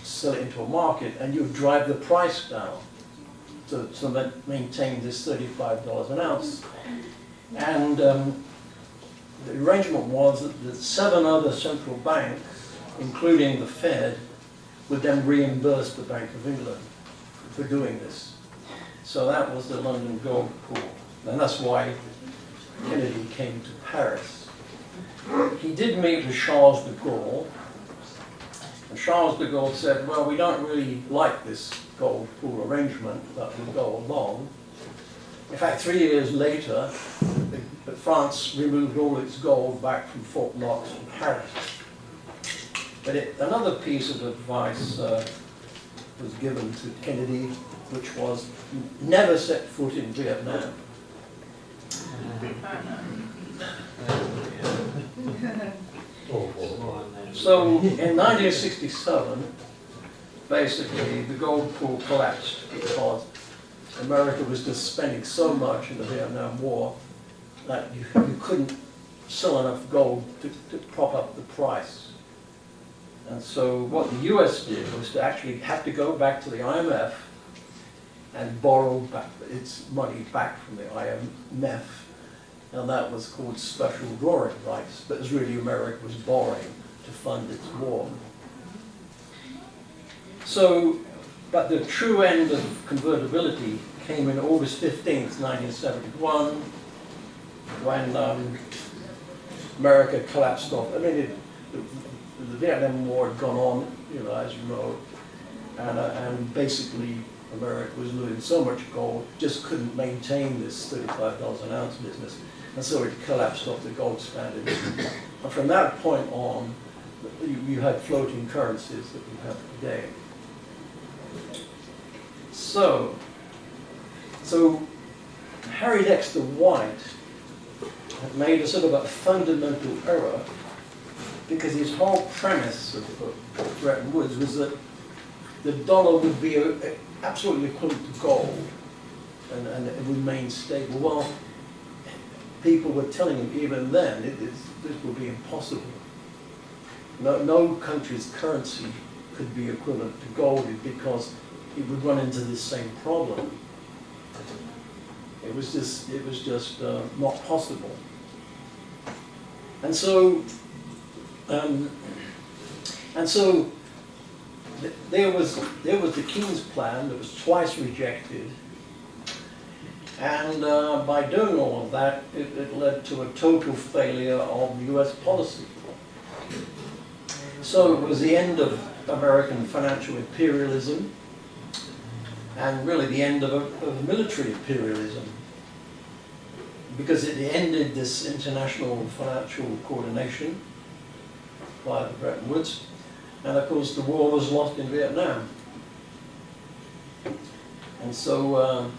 [SPEAKER 1] sell it into a market and you would drive the price down to maintain this $35 an ounce. And the arrangement was that the 7 other central banks, including the Fed, would then reimburse the Bank of England for doing this. So that was the London Gold Pool. And that's why Kennedy came to Paris. He did meet with Charles de Gaulle. And Charles de Gaulle said, well, we don't really like this gold pool arrangement, but we'll go along. In fact, 3 years later, France removed all its gold back from Fort Knox in Paris. But another piece of advice was given to Kennedy, which was never set foot in Vietnam. So in 1967, basically the gold pool collapsed because America was just spending so much in the Vietnam War that you couldn't sell enough gold to prop up the price. And so what the US did was to actually have to go back to the IMF and borrow back its money back from the IMF. And that was called special drawing rights. But it was really America was borrowing to fund its war. So, but the true end of convertibility came in August 15th, 1971, when America collapsed off. I mean, the Vietnam War had gone on, you know, as you know, and basically America was losing so much gold, just couldn't maintain this $35 an ounce business, and so it collapsed off the gold standard. And from that point on, you had floating currencies that we have today. So Harry Dexter White had made a sort of a fundamental error, because his whole premise of Bretton Woods was that the dollar would be absolutely equivalent to gold, and it would remain stable. Well, people were telling him even then this would be impossible. No country's currency could be equivalent to gold because it would run into this same problem. It was just not possible. And so there was the King's plan that was twice rejected, and by doing all of that, it led to a total failure of US policy. So it was the end of American financial imperialism, and really the end of military imperialism, because it ended this international financial coordination by the Bretton Woods, and of course the war was lost in Vietnam. And so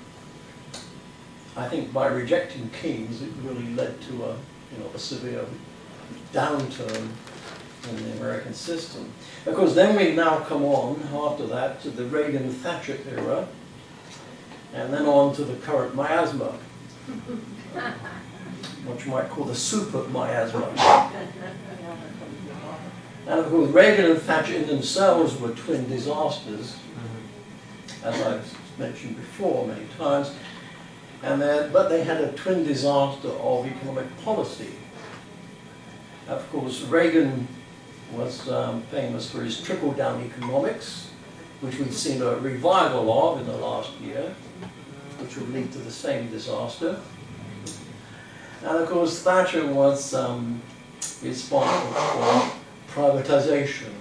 [SPEAKER 1] I think by rejecting Keynes, it really led to a severe downturn in the American system. Of course, then we now come on after that to the Reagan-Thatcher era, and then on to the current miasma, what you might call the super miasma. And of course, Reagan and Thatcher in themselves were twin disasters, as I've mentioned before many times, but they had a twin disaster of economic policy. Of course, Reagan was famous for his trickle-down economics, which we've seen a revival of in the last year, which would lead to the same disaster. And of course, Thatcher was responsible for privatization.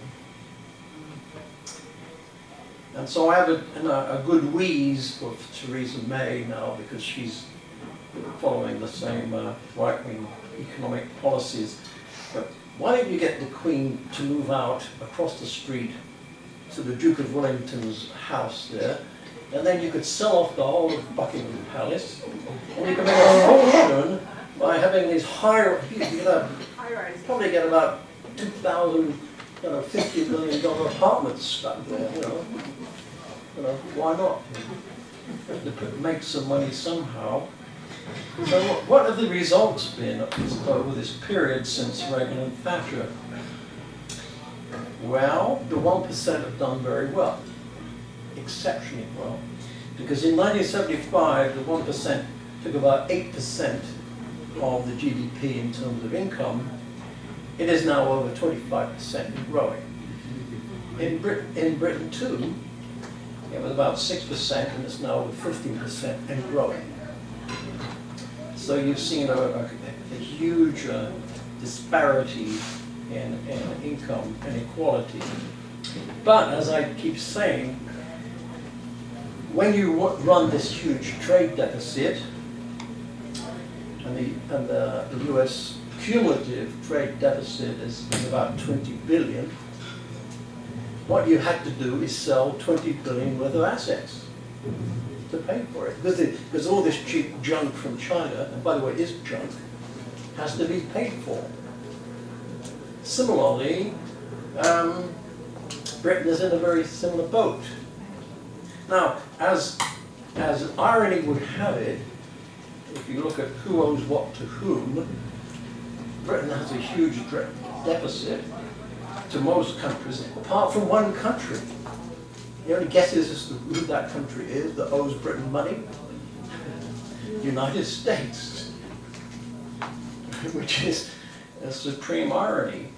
[SPEAKER 1] And so I have a good wheeze for Theresa May now, because she's following the same right-wing economic policies. But why don't you get the Queen to move out across the street to the Duke of Wellington's house there, and then you could sell off the whole of Buckingham Palace, and you could make a fortune by having these probably get about 2,000, $50 million apartments stuck there, why not? Make some money somehow. So what have the results been over this period since Reagan and Thatcher? Well, the 1% have done very well, exceptionally well, because in 1975 the 1% took about 8% of the GDP in terms of income. It is now over 25% and growing. In Britain too, it was about 6% and it's now over 15% and growing. So you've seen a huge disparity in income inequality. But as I keep saying, when you run this huge trade deficit, and the US cumulative trade deficit is about 20 billion, what you had to do is sell 20 billion worth of assets to pay for it. Because all this cheap junk from China, and by the way, it is junk, has to be paid for. Similarly, Britain is in a very similar boat. Now, as irony would have it, if you look at who owes what to whom, Britain has a huge deficit to most countries, apart from one country. The only guesses as to who that country is that owes Britain money? United States, which is a supreme irony.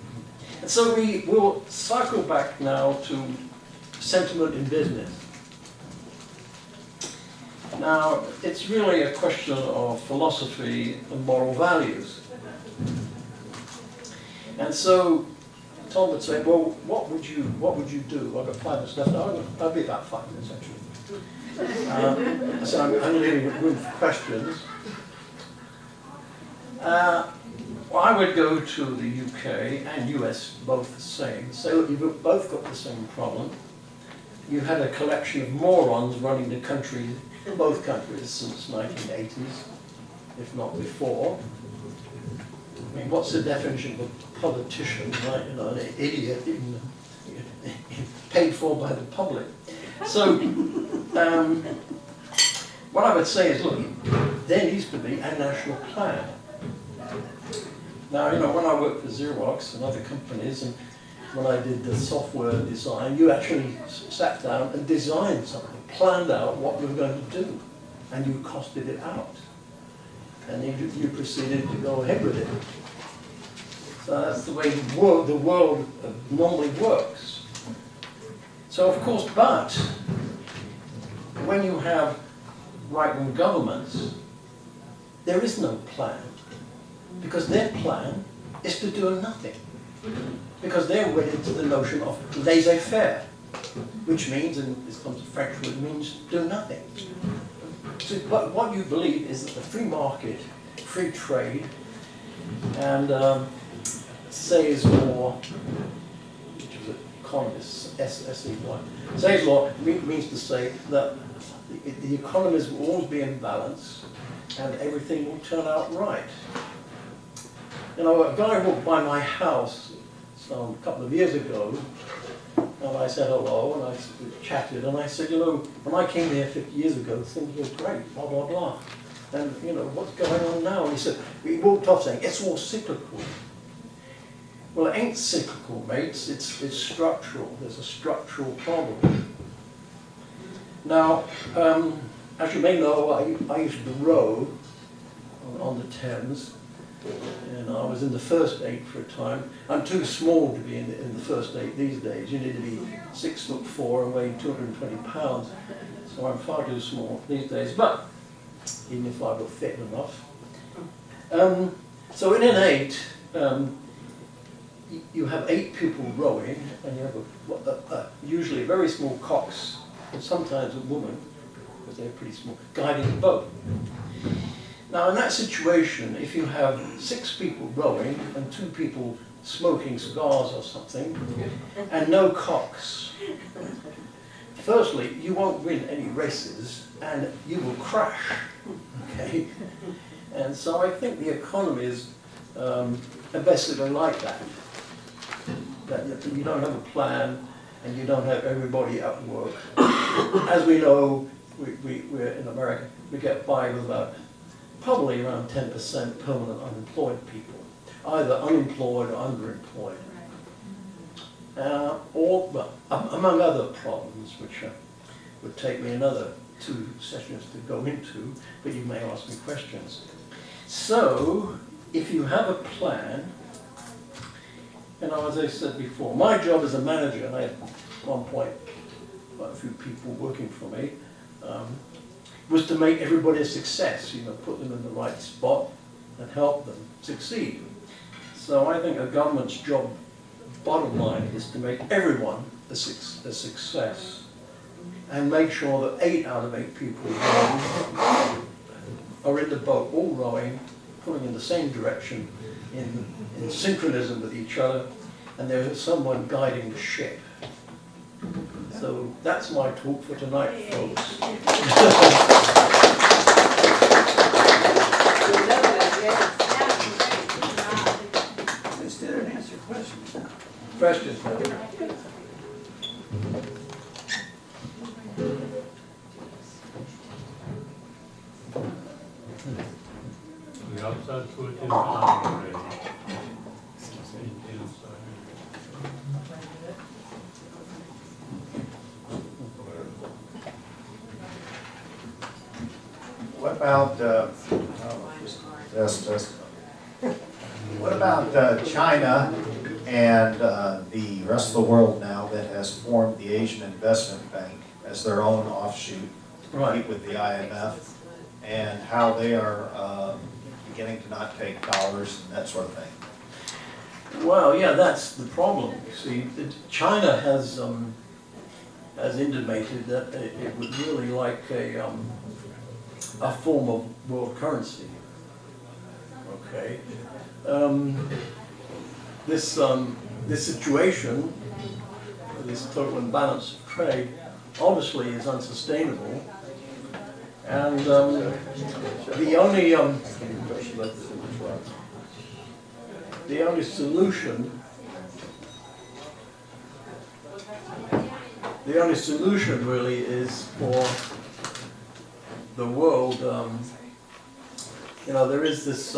[SPEAKER 1] And so we will cycle back now to sentiment in business. Now, it's really a question of philosophy and moral values. And so Tom would say, well, what would you do? I've got 5 minutes left. I'll be about 5 minutes, actually. So I'm leaving room for questions. Well, I would go to the UK and US, both the same. So you've both got the same problem. You had a collection of morons running the country, in both countries, since 1980s, if not before. I mean, what's the definition of a politician, right? You know, an idiot paid for by the public. So, what I would say is, look, there needs to be a national plan. Now, you know, when I worked for Xerox and other companies, and when I did the software design, you actually sat down and designed something, planned out what you were going to do, and you costed it out. And you proceeded to go ahead with it. So that's the way the world normally works. So of course, but when you have right-wing governments, there is no plan. Because their plan is to do nothing. Because they're wedded to the notion of laissez-faire, which means, and this comes from French word, means do nothing. So what you believe is that the free market, free trade, and Say's law, which is an economist, S-E-Y, Say's law means to say that the economies will always be in balance and everything will turn out right. You know, a guy walked by my house a couple of years ago, and I said hello, and I chatted, and I said, you know, when I came here 50 years ago, things were great, blah, blah, blah. And, you know, what's going on now? And he said, he walked off saying, it's all cyclical. Well, it ain't cyclical, mates, it's structural. There's a structural problem. Now, as you may know, I used to row on the Thames. And I was in the first 8 for a time. I'm too small to be in the first 8 these days. You need to be 6'4" and weigh 220 pounds. So I'm far too small these days, but even if I were fit enough. So in an 8, you have 8 people rowing, and you have usually a very small cox, and sometimes a woman, because they're pretty small, guiding the boat. Now in that situation, if you have 6 people rowing and 2 people smoking cigars or something, and no cocks, firstly, you won't win any races and you will crash, okay? And so I think the economies are basically like that. That you don't have a plan and you don't have everybody at work. As we know, we're in America, we get by with about probably around 10% permanent unemployed people, either unemployed or underemployed. Or, well, among other problems, which would take me another 2 sessions to go into, but you may ask me questions. So, if you have a plan, and as I said before, my job as a manager, and I had at one point quite a few people working for me, was to make everybody a success, you know, put them in the right spot and help them succeed. So I think a government's job, bottom line, is to make everyone a success and make sure that 8 out of 8 people are in the boat, all rowing, pulling in the same direction, in synchronism with each other, and there's someone guiding the ship. So that's my talk for tonight, folks.
[SPEAKER 3] Let's sit and answer questions now.
[SPEAKER 1] Questions now?
[SPEAKER 2] The outside foot is on already.
[SPEAKER 6] What about, what about China and the rest of the world now that has formed the Asian Investment Bank as their own offshoot to compete with the IMF, and how they are beginning to not take dollars and that sort of thing?
[SPEAKER 1] Well, yeah, that's the problem. You see, China has intimated that it would really like a form of world currency. Okay, this situation, this total imbalance of trade, obviously is unsustainable, and the only solution really is for the world. There is this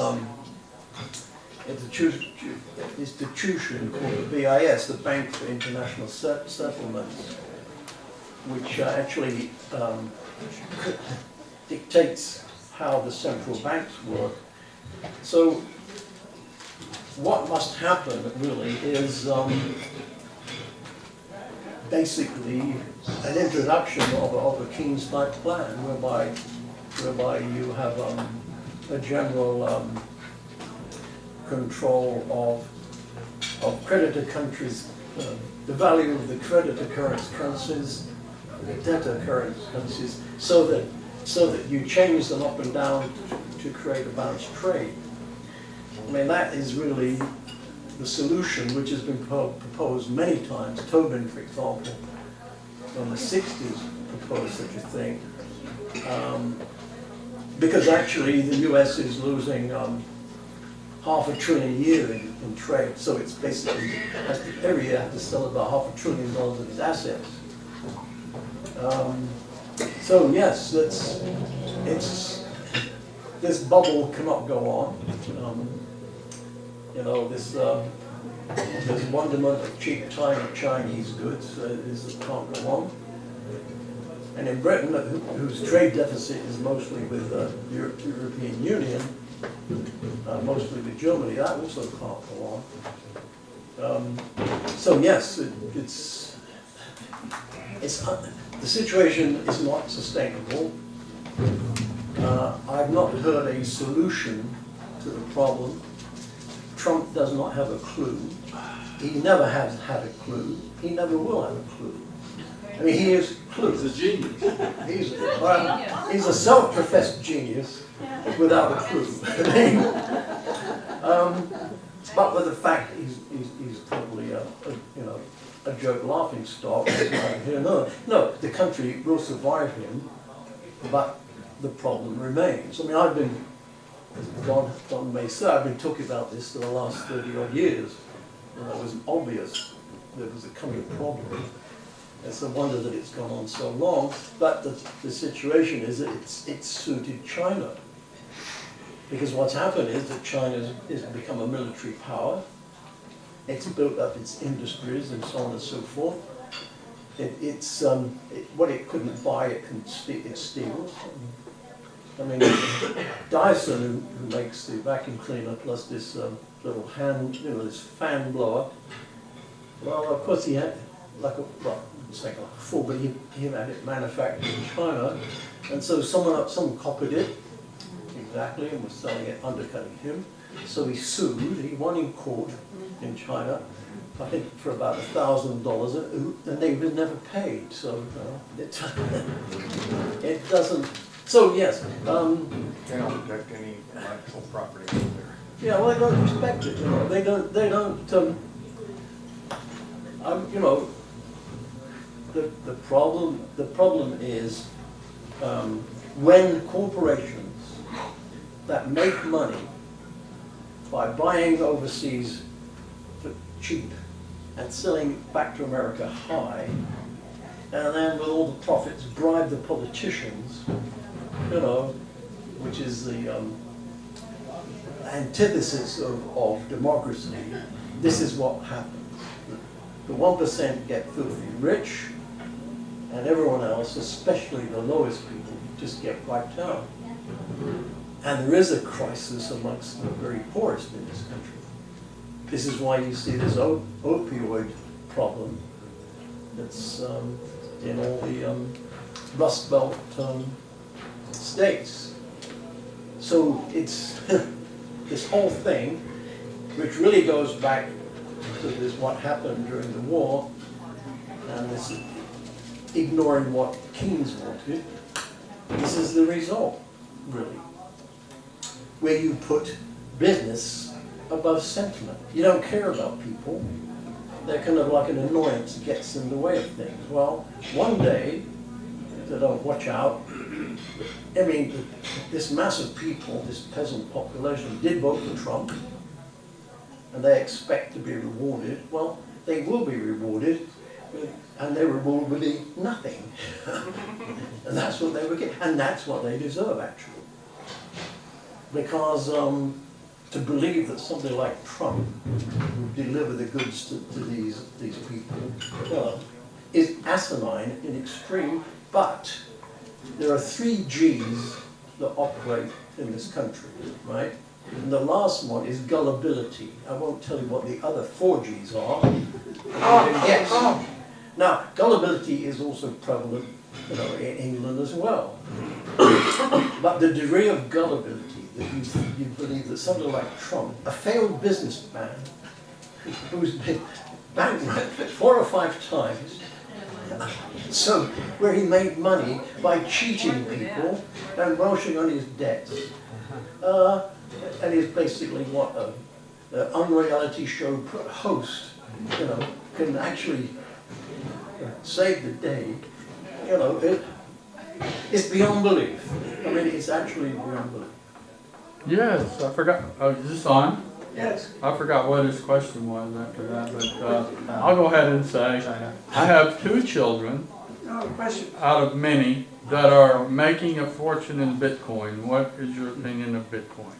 [SPEAKER 1] institution called the BIS, the Bank for International Settlements, which actually dictates how the central banks work. So what must happen really is basically an introduction of a Keynes-type plan whereby you have a general control of creditor countries, the value of the creditor currencies, the debtor currencies, so that you change them up and down to create a balanced trade. I mean, that is really the solution, which has been proposed many times. Tobin, for example, in the 60s proposed such a thing. Because actually the US is losing $500 billion a year in trade, so it's basically, every year has to sell about $500 billion of its assets. So yes, this bubble cannot go on. This wonderment of cheap Chinese goods can't go on. And in Britain, whose trade deficit is mostly with the European Union, mostly with Germany, that also can't go on. So yes, the situation is not sustainable. I've not heard a solution to the problem. Trump does not have a clue. He never has had a clue. He never will have a clue. I mean, he is clueless.
[SPEAKER 2] He's a genius.
[SPEAKER 1] He's a self-professed genius without a clue. But with the fact he's probably a joke laughing stock. No, the country will survive him, but the problem remains. I mean, I've been, as Don may say, I've been talking about this for the last 30-odd years, and it was obvious there was a coming problem. It's a wonder that it's gone on so long, but the situation is that it's suited China. Because what's happened is that China has become a military power. It's built up its industries and so on and so forth. What it couldn't buy, it steals. I mean, Dyson, who makes the vacuum cleaner plus this little this fan blower, well, of course he had it's like a fool, but he had it manufactured in China, and so someone copied it exactly and was selling it, undercutting him. So he sued. He won in court in China, I think for about $1,000, and they were never paid. So it doesn't. So yes.
[SPEAKER 5] They don't protect any intellectual property out there.
[SPEAKER 1] Yeah, well, they don't respect it. They don't. The problem is when corporations that make money by buying overseas for cheap and selling back to America high, and then with all the profits bribe the politicians, which is the antithesis of democracy, this is what happens. The 1% get filthy rich, and everyone else, especially the lowest people, just get wiped out. And there is a crisis amongst the very poorest in this country. This is why you see this opioid problem that's in all the Rust Belt states. So it's this whole thing, which really goes back to this what happened during the war, and this ignoring what kings wanted. This is the result, really, where you put business above sentiment. You don't care about people. They're kind of like an annoyance that gets in the way of things. Well, one day, if they don't watch out, I mean, this mass of people, this peasant population, did vote for Trump, and they expect to be rewarded. Well, they will be rewarded, and their reward will be nothing. And that's what they will get, and that's what they deserve, actually. Because to believe that somebody like Trump would deliver the goods to these people is asinine in extreme, but there are 3 G's that operate in this country, right? And the last one is gullibility. I won't tell you what the other 4 G's are. Yes. Now, gullibility is also prevalent, in England as well. But the degree of gullibility that you believe that somebody like Trump, a failed businessman who's been bankrupt 4 or 5 times, so where he made money by cheating people and welching on his debts, and he's basically what an unreality show host, can actually save the day. It's beyond belief. I mean, it's actually beyond belief.
[SPEAKER 5] Yes, I forgot. Oh, is this on?
[SPEAKER 1] Yes.
[SPEAKER 5] I forgot what his question was after that, but I'll go ahead and say I have 2 children out of many that are making a fortune in Bitcoin. What is your opinion of Bitcoin?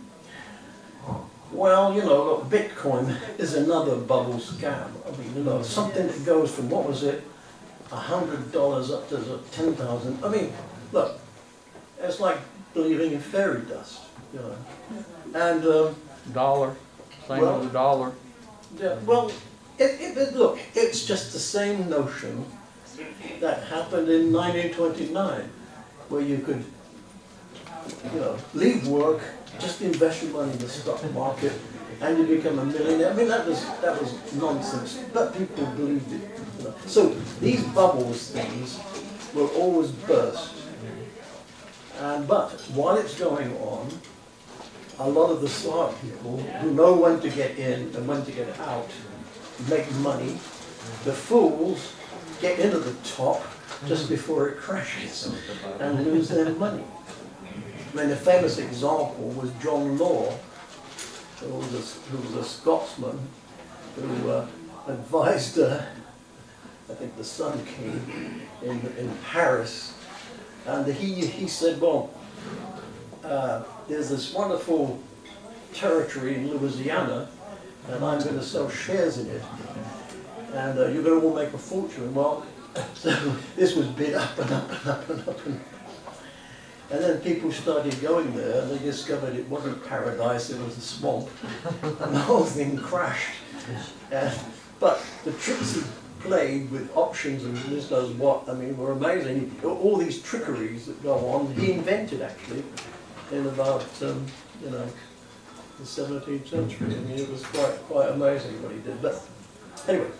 [SPEAKER 1] Well, look, Bitcoin is another bubble scam. I mean, something that goes from, what was it, $100 up to 10,000. I mean, look, it's like believing in fairy dust, And
[SPEAKER 5] Dollar, same as a dollar.
[SPEAKER 1] yeah, well, look, it's just the same notion that happened in 1929, where you could, leave work, just invest your money in the stock market, and you become a millionaire. I mean, that was nonsense, but people believed it. So these bubbles things will always burst. But while it's going on, a lot of the smart people who know when to get in and when to get out make money. The fools get into the top just before it crashes and lose their money. I mean, a famous example was John Law, who was a Scotsman who advised, I think, the Sun King in Paris. And he said, well, there's this wonderful territory in Louisiana, and I'm going to sell shares in it, and you're going to all make a fortune. Well, so this was bid up and up and up and up. And then people started going there, and they discovered it wasn't paradise, it was a swamp, and the whole thing crashed. But the tricks he played with options and this knows what, I mean, were amazing. All these trickeries that go on, he invented actually in about, the 17th century. I mean, it was quite amazing what he did. But anyway,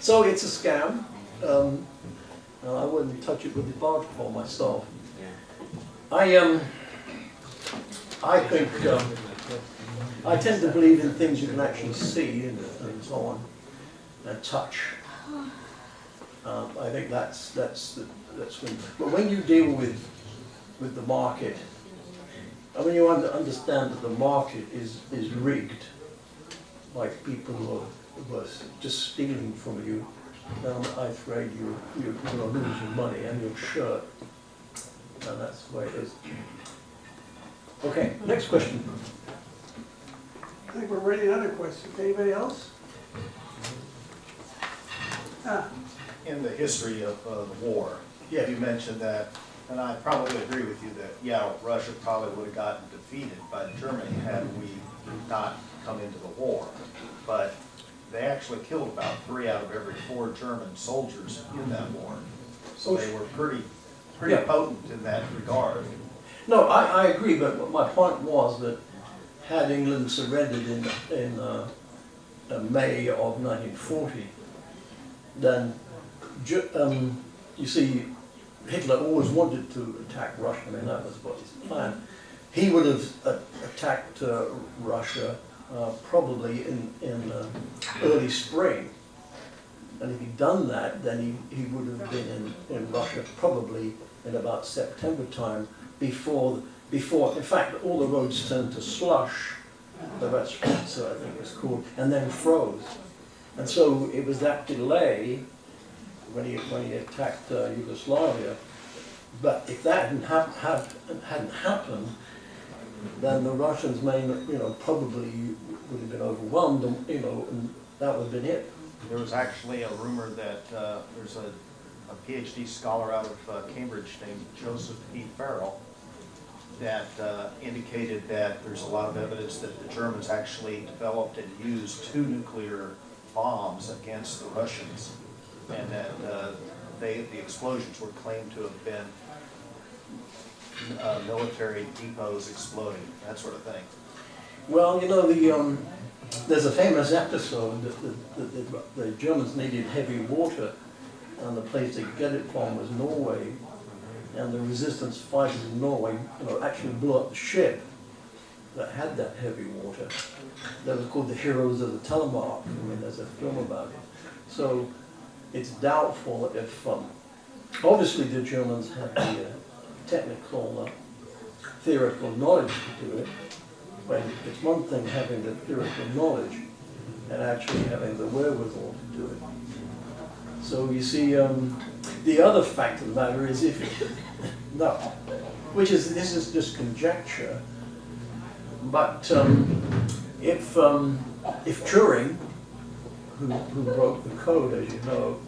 [SPEAKER 1] so it's a scam. I wouldn't touch it with a barge pole myself. I think I tend to believe in things you can actually see and so on and touch. I think that's when. But when you deal with the market, I mean, you understand that the market is rigged, like people who are just stealing from you. Then I'm afraid you're going to lose your money and your shirt, and that's the way it is. Okay, next question.
[SPEAKER 3] I think we're ready to other questions. Anybody else? Ah,
[SPEAKER 6] In the history of the war, you mentioned that, and I probably agree with you that, yeah, Russia probably would have gotten defeated by Germany had we not come into the war. But they actually killed about 3 out of every 4 German soldiers in that war. So they were pretty
[SPEAKER 1] Yeah.
[SPEAKER 6] potent in that regard.
[SPEAKER 1] No, I agree, but my point was that had England surrendered in May of 1940, then you see, Hitler always wanted to attack Russia. I mean, that was what his plan. He would have attacked Russia probably in early spring. And if he'd done that, then he would have been in Russia probably in about September time before, in fact, all the roads turned to slush, the Vetspitze, I think it was called, and then froze. And so it was that delay when he attacked Yugoslavia. But if that hadn't happened, then the Russians probably would have been overwhelmed, and that would have been it.
[SPEAKER 6] There was actually a rumor that there's a PhD scholar out of Cambridge named Joseph P. Farrell that indicated that there's a lot of evidence that the Germans actually developed and used 2 nuclear bombs against the Russians, and that the explosions were claimed to have been military depots exploding, that sort of thing.
[SPEAKER 1] Well, there's a famous episode that the Germans needed heavy water, and the place they could get it from was Norway, and the resistance fighters in Norway, actually blew up the ship that had that heavy water. That was called the Heroes of the Telemark. I mean, there's a film about it. So it's doubtful if, obviously the Germans had the technical, theoretical knowledge to do it, but it's one thing having the theoretical knowledge and actually having the wherewithal to do it. So you see, the other fact of the matter is this is just conjecture, but if Turing, who wrote the code, as you know,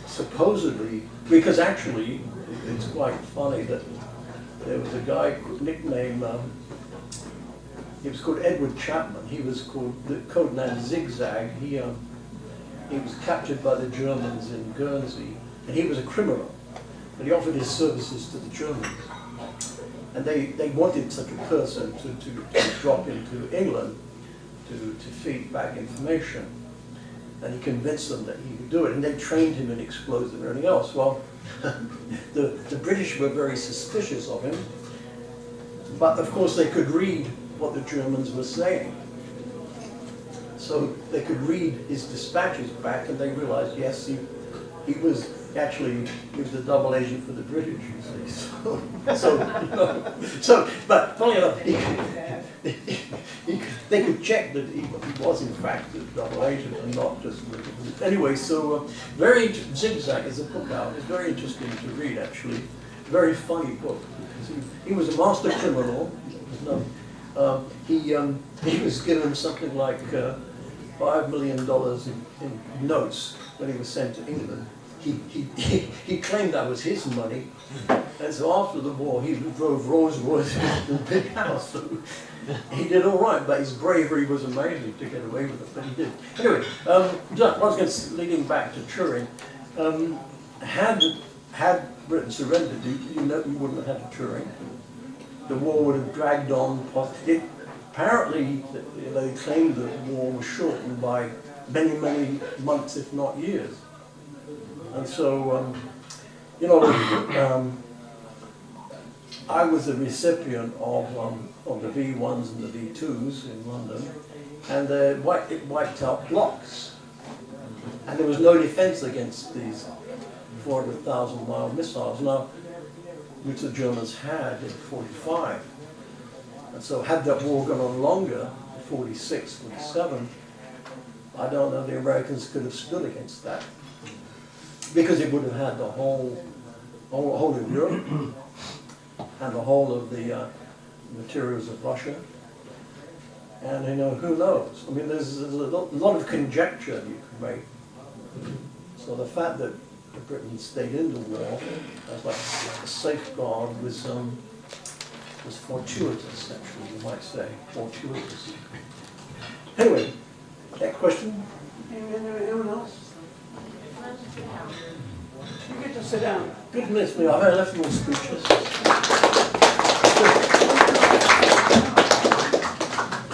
[SPEAKER 1] supposedly, because actually it's quite funny that there was a guy nicknamed, he was called Edward Chapman. He was called, the code name Zigzag. He was captured by the Germans in Guernsey, and he was a criminal, but he offered his services to the Germans. And they wanted such a person to drop into England to feed back information. And he convinced them that he would do it, and they trained him in explosives and everything else. Well, the British were very suspicious of him, but of course they could read what the Germans were saying. So they could read his dispatches back, and they realized, yes, he was a double agent for the British, you see. But funny enough, they could check that he was in fact a double agent and not just. Anyway, so Zigzag is a book out. It's very interesting to read, actually. Very funny book. He was a master criminal. He was given something like $5 million in notes when he was sent to England. He claimed that was his money, and so after the war he drove Rolls Royce to the big house. So he did all right, but his bravery was amazing to get away with it, but he did. Anyway, leading back to Turing, had Britain surrendered, you wouldn't have had Turing. The war would have dragged on. Apparently, they claimed that the war was shortened by many, many months, if not years. And so, I was a recipient of the V1s and the V2s in London, and it wiped out blocks. And there was no defense against these 400,000-mile missiles, which the Germans had in 45. And so had that war gone on longer, 46, 47, I don't know if the Americans could have stood against that. Because it would have had the whole of Europe and the whole of the materials of Russia. And who knows? I mean, there's a lot of conjecture you can make. So the fact that Britain stayed in the war as like a safeguard was fortuitous, actually, you might say, fortuitous. Anyway, that question?
[SPEAKER 3] Anyone else? You get to sit down.
[SPEAKER 1] Goodness me, I've left you all speechless.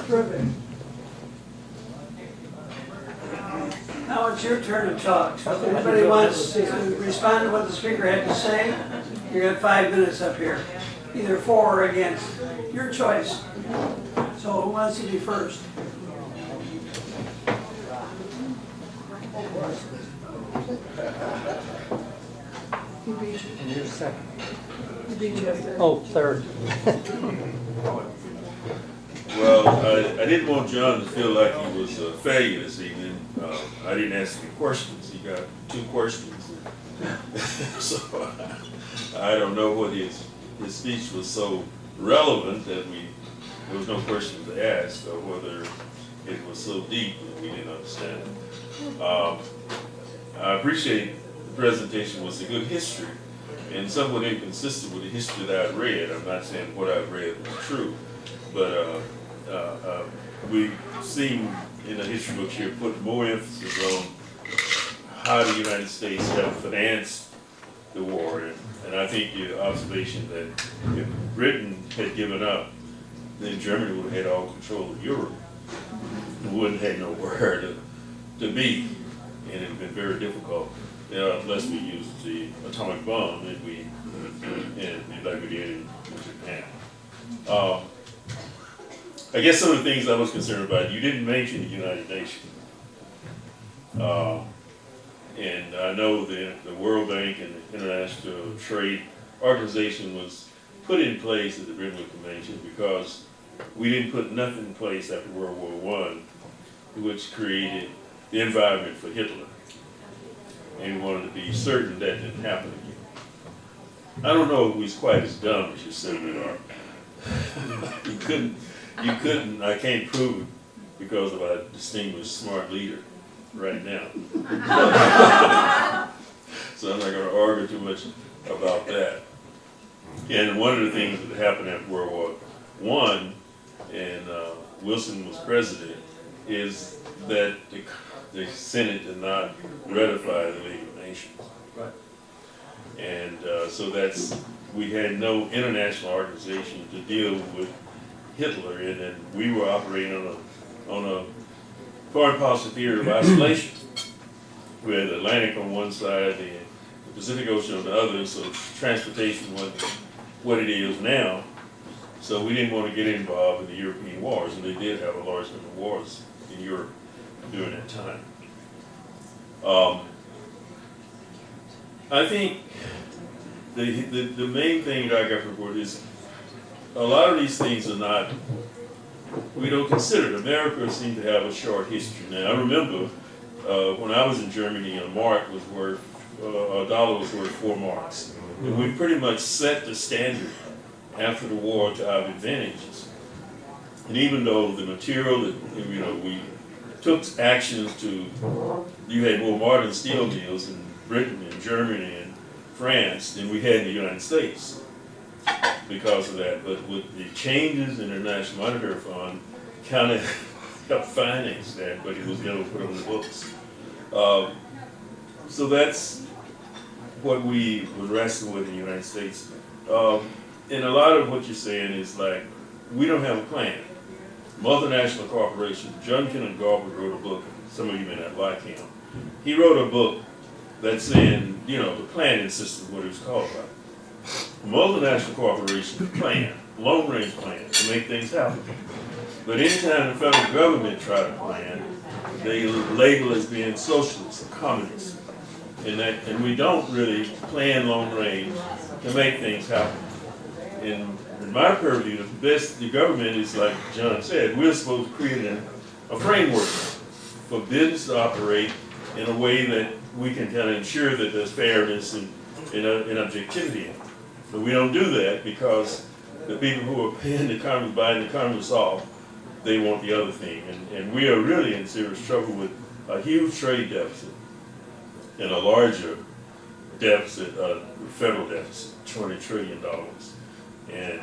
[SPEAKER 3] Terrific. Now it's your turn to talk. So if anybody wants to respond to what the speaker had to say, you got 5 minutes up here. Either for or against. Your choice. So who wants to be first? He beat you.
[SPEAKER 1] And you're second.
[SPEAKER 3] He beat you up there.
[SPEAKER 1] Oh, third.
[SPEAKER 7] Well, I didn't want John to feel like he was a failure this evening. I didn't ask any questions. He got 2 questions. So I don't know what his speech was so relevant that there was no questions to ask, or whether it was so deep that we didn't understand it. I appreciate the presentation was a good history and somewhat inconsistent with the history that I've read. I'm not saying what I've read was true, but we seem in the history books here put more emphasis on how the United States have financed the war, and I think your observation that if Britain had given up, then Germany would have had all control of Europe. We wouldn't have had nowhere to be, and it would have been very difficult, unless we used the atomic bomb like we did in Japan. I guess some of the things I was concerned about, you didn't mention the United Nations. And I know the World Bank and the International Trade Organization was put in place at the Brentwood Convention because we didn't put nothing in place after World War I, which created the environment for Hitler. And we wanted to be certain that didn't happen again. I don't know if we was quite as dumb as you said we are. You couldn't, I can't prove it because of our distinguished smart leader right now. So I'm not going to argue too much about that. And one of the things that happened after World War I, and Wilson was president, is that the Senate did not ratify the League of Nations.
[SPEAKER 1] Right.
[SPEAKER 7] And so we had no international organization to deal with Hitler, and then we were operating on a foreign policy theory of isolation. We had the Atlantic on one side, the Pacific Ocean on the other, so transportation wasn't what it is now. So we didn't want to get involved in the European wars, and they did have a large number of wars in Europe during that time. I think the main thing that I got to report is a lot of these things are not, we don't consider it. America seems to have a short history. Now, I remember when I was in Germany, a mark was worth, a dollar was worth 4 marks. And we pretty much set the standard after the war to our advantages. And even though the material that, we took actions to, you had more modern steel mills in Britain and Germany and France than we had in the United States because of that. But with the changes in the International Monetary Fund, kind of helped finance that, but it was never put on the books. So that's what we were wrestling with in the United States. And a lot of what you're saying is like, we don't have a plan. Multinational corporation, John Kenneth Galbraith wrote a book, some of you may not like him. He wrote a book that's saying, the planning system, what it was called about. Multinational corporation plan, long-range plan to make things happen. But anytime the federal government try to plan, they label as being socialist or communist. And we don't really plan long range to make things happen. In my purview, the government is like John said, we're supposed to create a framework for business to operate in a way that we can kind of ensure that there's fairness and objectivity. But we don't do that because the people who are paying the Congress, buying the Congress off, they want the other thing. And we are really in serious trouble with a huge trade deficit and a larger deficit, federal deficit, $20 trillion. And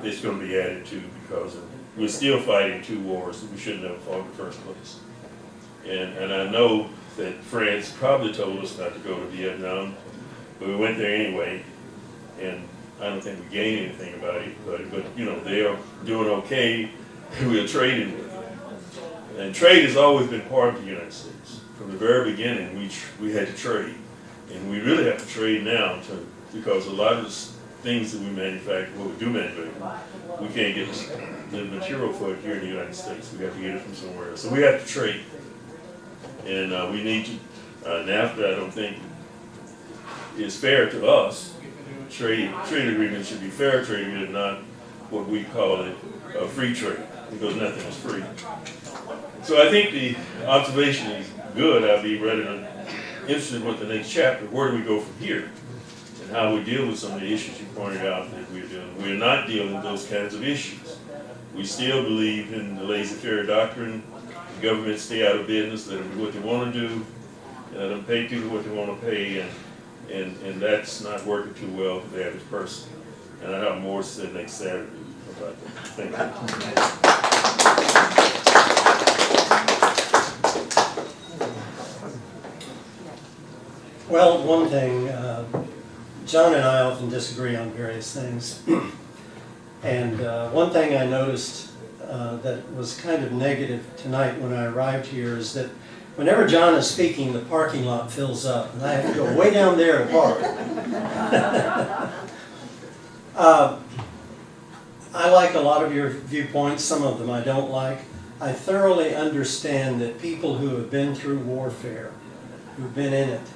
[SPEAKER 7] it's going to be added to because we're still fighting 2 wars that we shouldn't have fought in the first place. And I know that France probably told us not to go to Vietnam, but we went there anyway, and I don't think we gained anything about it, but you know, they are doing okay, and we are trading with them. And trade has always been part of the United States. From the very beginning, we had to trade, and we really have to trade now because a lot of the things that we manufacture, what we do manufacture, we can't get the material for it here in the United States. We have to get it from somewhere else. So we have to trade. And we need to, NAFTA I don't think is fair to us. Trade agreements should be fair trade agreements, not what we call it a free trade, because nothing is free. So I think the observation is good. I'll be rather interested with the next chapter. Where do we go from here? And how we deal with some of the issues you pointed out that we're doing. We're not dealing with those kinds of issues. We still believe in the laissez-faire doctrine. The government stay out of business, let them do what they want to do, let them pay people what they want to pay, and that's not working too well for the average person. And I have more to say next Saturday about that. Thank you.
[SPEAKER 8] Well, one thing, John and I often disagree on various things. And one thing I noticed that was kind of negative tonight when I arrived here is that whenever John is speaking, the parking lot fills up, and I have to go way down there to park. I like a lot of your viewpoints, some of them I don't like. I thoroughly understand that people who have been through warfare, who've been in it,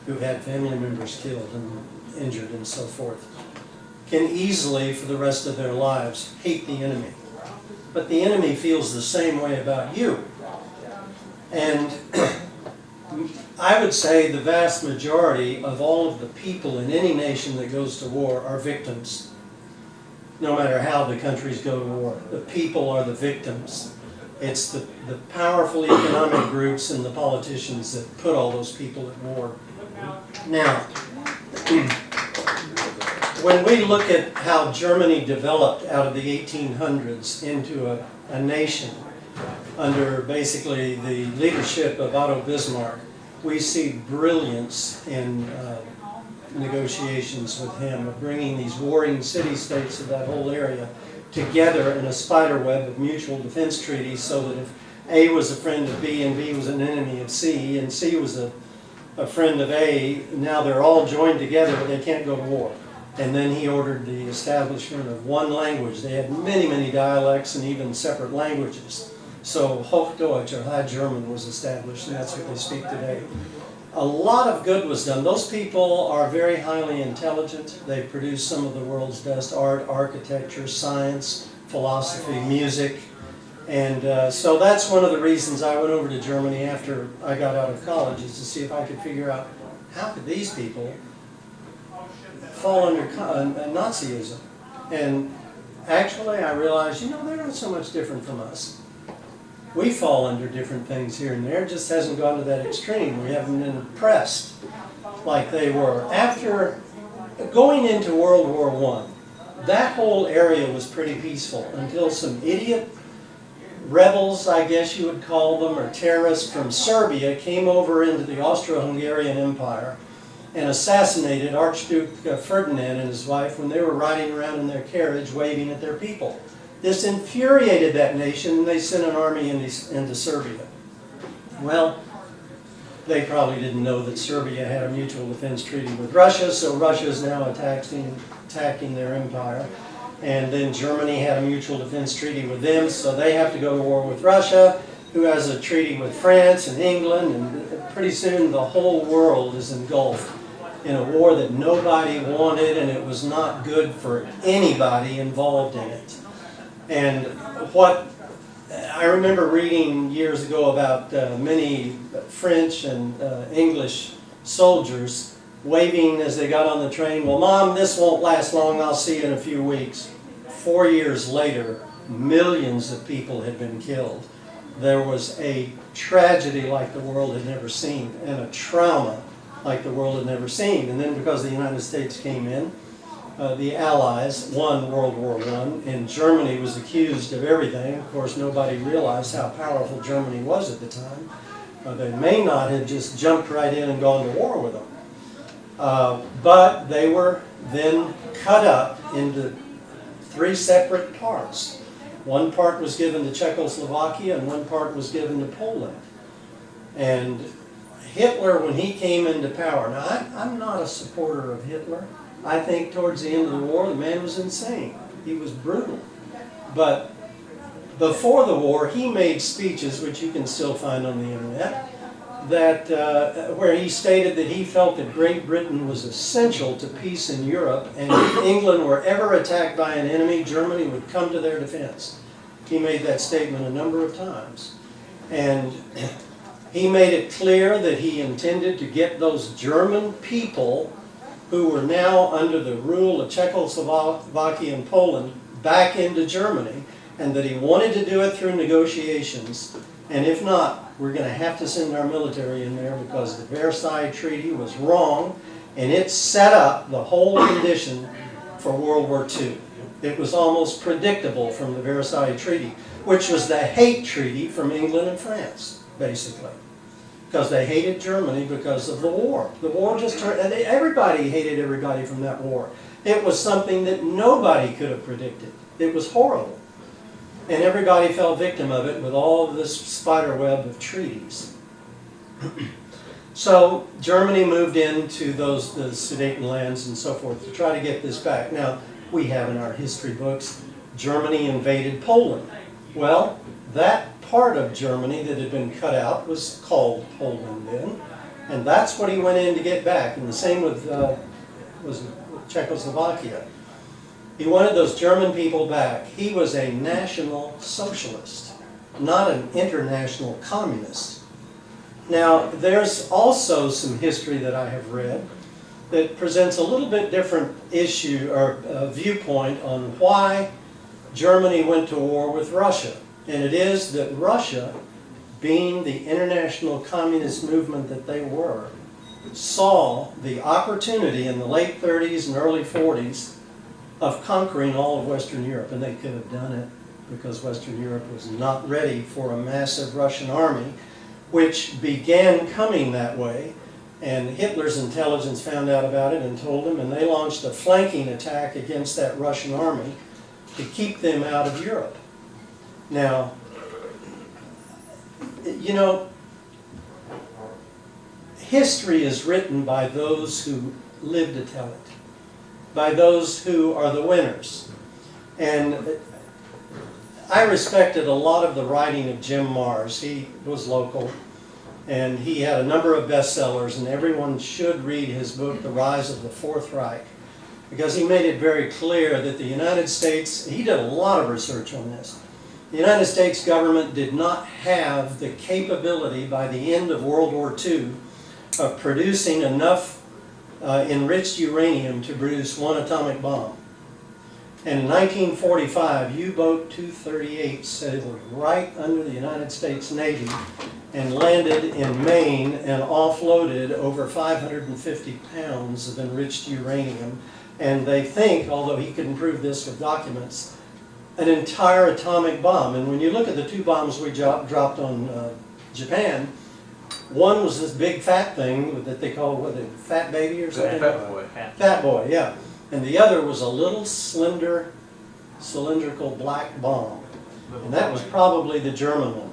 [SPEAKER 8] who've had family members killed and injured and so forth, can easily, for the rest of their lives, hate the enemy. But the enemy feels the same way about you. And I would say the vast majority of all of the people in any nation that goes to war are victims. No matter how the countries go to war, the people are the victims. It's the powerful economic groups and the politicians that put all those people at war. Now, when we look at how Germany developed out of the 1800s into a nation under basically the leadership of Otto Bismarck, we see brilliance in negotiations with him, of bringing these warring city-states of that whole area together in a spider web of mutual defense treaties, so that if A was a friend of B and B was an enemy of C, and C was a friend of A, now they're all joined together, but they can't go to war. And then he ordered the establishment of one language. They had many, many dialects and even separate languages. So Hochdeutsch, or High German, was established, and that's what they speak today. A lot of good was done. Those people are very highly intelligent. They produce some of the world's best art, architecture, science, philosophy, music. And so that's one of the reasons I went over to Germany after I got out of college, is to see if I could figure out how could these people fall under Nazism. And actually I realized, they're not so much different from us. We fall under different things here and there. It just hasn't gone to that extreme. We haven't been oppressed like they were. After going into World War I, that whole area was pretty peaceful until some idiot rebels, I guess you would call them, or terrorists from Serbia came over into the Austro-Hungarian Empire and assassinated Archduke Ferdinand and his wife when they were riding around in their carriage waving at their people. This infuriated that nation, and they sent an army into Serbia. Well, they probably didn't know that Serbia had a mutual defense treaty with Russia, so Russia is now attacking their empire. And then Germany had a mutual defense treaty with them, so they have to go to war with Russia, who has a treaty with France and England, and pretty soon the whole world is engulfed in a war that nobody wanted, and it was not good for anybody involved in it. And what I remember reading years ago about many French and English soldiers waving as they got on the train, well, Mom, this won't last long, I'll see you in a few weeks. 4 years later, millions of people had been killed. There was a tragedy like the world had never seen, and a trauma like the world had never seen. And then because the United States came in, the Allies won World War I, and Germany was accused of everything. Of course, nobody realized how powerful Germany was at the time. They may not have just jumped right in and gone to war with them. But they were then cut up into 3 separate parts. One part was given to Czechoslovakia and one part was given to Poland. And Hitler, when he came into power, now I'm not a supporter of Hitler. I think towards the end of the war, the man was insane. He was brutal. But before the war, he made speeches, which you can still find on the internet, that where he stated that he felt that Great Britain was essential to peace in Europe, and if England were ever attacked by an enemy, Germany would come to their defense. He made that statement a number of times. And he made it clear that he intended to get those German people who were now under the rule of Czechoslovakia and Poland back into Germany, and that he wanted to do it through negotiations. And if not, we're going to have to send our military in there because the Versailles Treaty was wrong, and it set up the whole condition for World War II. It was almost predictable from the Versailles Treaty, which was the hate treaty from England and France, basically. Because they hated Germany because of the war. The war just turned, and everybody hated everybody from that war. It was something that nobody could have predicted. It was horrible. And everybody fell victim of it with all of this spider web of treaties. So Germany moved into the Sudetenlands and so forth to try to get this back. Now, we have in our history books, Germany invaded Poland. Well, that part of Germany that had been cut out was called Poland then, and that's what he went in to get back. And the same with Czechoslovakia. He wanted those German people back. He was a national socialist, not an international communist. Now, there's also some history that I have read that presents a little bit different issue or viewpoint on why Germany went to war with Russia. And it is that Russia, being the international communist movement that they were, saw the opportunity in the late 30s and early 40s of conquering all of Western Europe. And they could have done it because Western Europe was not ready for a massive Russian army, which began coming that way. And Hitler's intelligence found out about it and told him, and they launched a flanking attack against that Russian army to keep them out of Europe. Now, you know, history is written by those who live to tell it, by those who are the winners. And I respected a lot of the writing of Jim Marrs. He was local, and he had a number of bestsellers, and everyone should read his book, The Rise of the Fourth Reich, because he made it very clear that the United States, he did a lot of research on this. The United States government did not have the capability by the end of World War II of producing enough enriched uranium to produce one atomic bomb. And in 1945, U-boat 238 sailed right under the United States Navy and landed in Maine and offloaded over 550 pounds of enriched uranium. And they think, although he couldn't prove this with documents, an entire atomic bomb. And when you look at the 2 bombs we dropped on Japan, one was this big fat thing that they call, what, Fat Baby or something?
[SPEAKER 5] Fat Boy.
[SPEAKER 8] Fat Boy, yeah. And the other was a little slender, cylindrical black bomb. And that was probably the German one.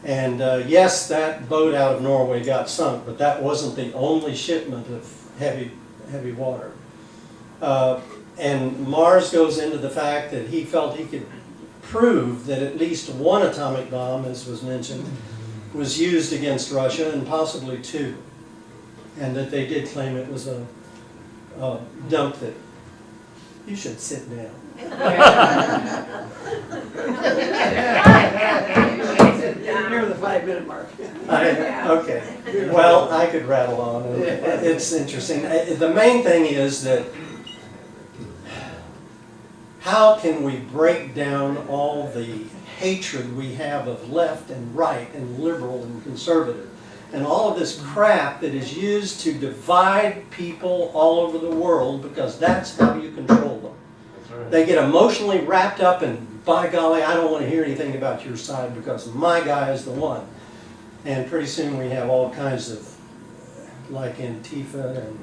[SPEAKER 8] And yes, that boat out of Norway got sunk, but that wasn't the only shipment of heavy water. And Marrs goes into the fact that he felt he could prove that at least one atomic bomb, as was mentioned, was used against Russia, and possibly 2. And that they did claim it was a dump that... You should sit down.
[SPEAKER 3] Near the 5-minute mark.
[SPEAKER 8] Okay. Well, I could rattle on. It's interesting. The main thing is that how can we break down all the hatred we have of left and right and liberal and conservative and all of this crap that is used to divide people all over the world, because that's how you control them. They get emotionally wrapped up in, by golly, I don't want to hear anything about your side because my guy is the one. And pretty soon we have all kinds of, like Antifa and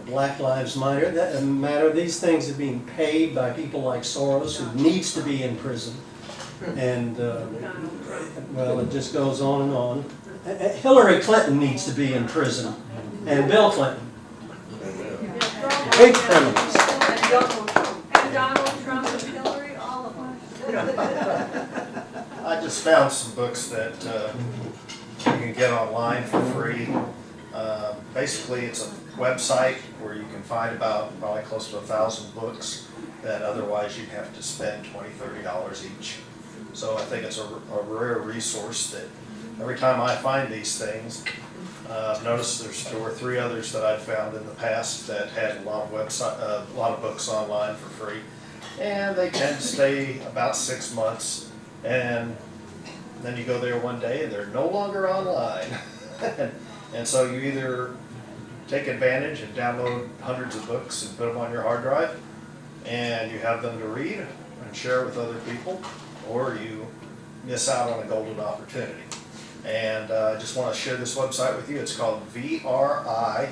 [SPEAKER 8] Black Lives Matter. These things are being paid by people like Soros, who needs to be in prison. And, well, it just goes on and on. Hillary Clinton needs to be in prison. And Bill Clinton. Big criminals.
[SPEAKER 4] And Donald Trump and Hillary, all of them.
[SPEAKER 6] I just found some books that you can get online for free. Basically, it's a website where you can find about probably close to 1,000 books that otherwise you'd have to spend $20, $30 each. So I think it's a rare resource that every time I find these things, I've noticed there's 2 or 3 others that I've found in the past that had a lot of books online for free, and they tend to stay about 6 months, and then you go there one day and they're no longer online. And so you either take advantage and download hundreds of books and put them on your hard drive, and you have them to read and share with other people, or you miss out on a golden opportunity. And I just want to share this website with you. It's called WWII.org.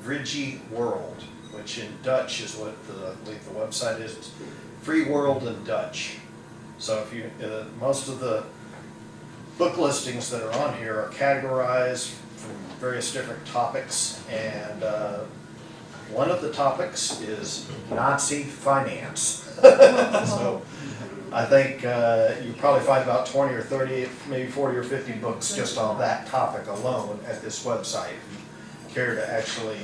[SPEAKER 6] Vrije World, which in Dutch is what I believe the website is. It's Free World in Dutch. So if you, most of the book listings that are on here are categorized from various different topics, and one of the topics is Nazi finance. So I think you probably find about 20 or 30, maybe 40 or 50 books just on that topic alone at this website. If you care to actually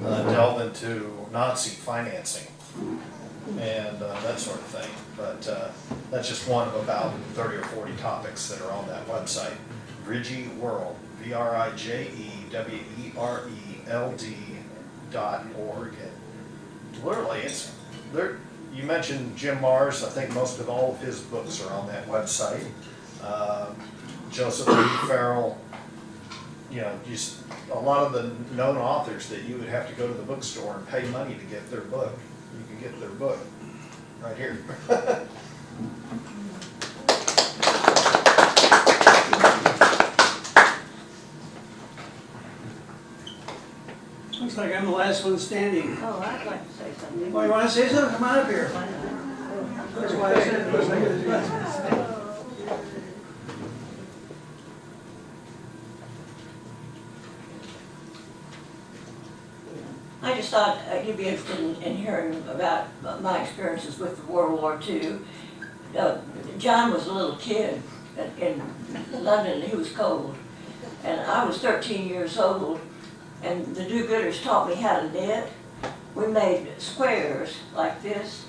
[SPEAKER 6] delve into Nazi financing and that sort of thing. But that's just one of about 30 or 40 topics that are on that website. Vrije World, VRIJEWERELD.org. And literally, it's there. You mentioned Jim Marrs. I think most of all of his books are on that website. Joseph Lee Farrell. Just a lot of the known authors that you would have to go to the bookstore and pay money to get their book. You can get their book right here.
[SPEAKER 3] Looks like I'm the last one standing.
[SPEAKER 4] Oh, I'd like to say something.
[SPEAKER 3] Oh, you want to say something? Come on up here. That's why I said it looks like it's
[SPEAKER 9] I just thought you'd be interested in hearing about my experiences with World War II. John was a little kid in London. He was cold, and I was 13 years old, and the do-gooders taught me how to knit. We made squares like this,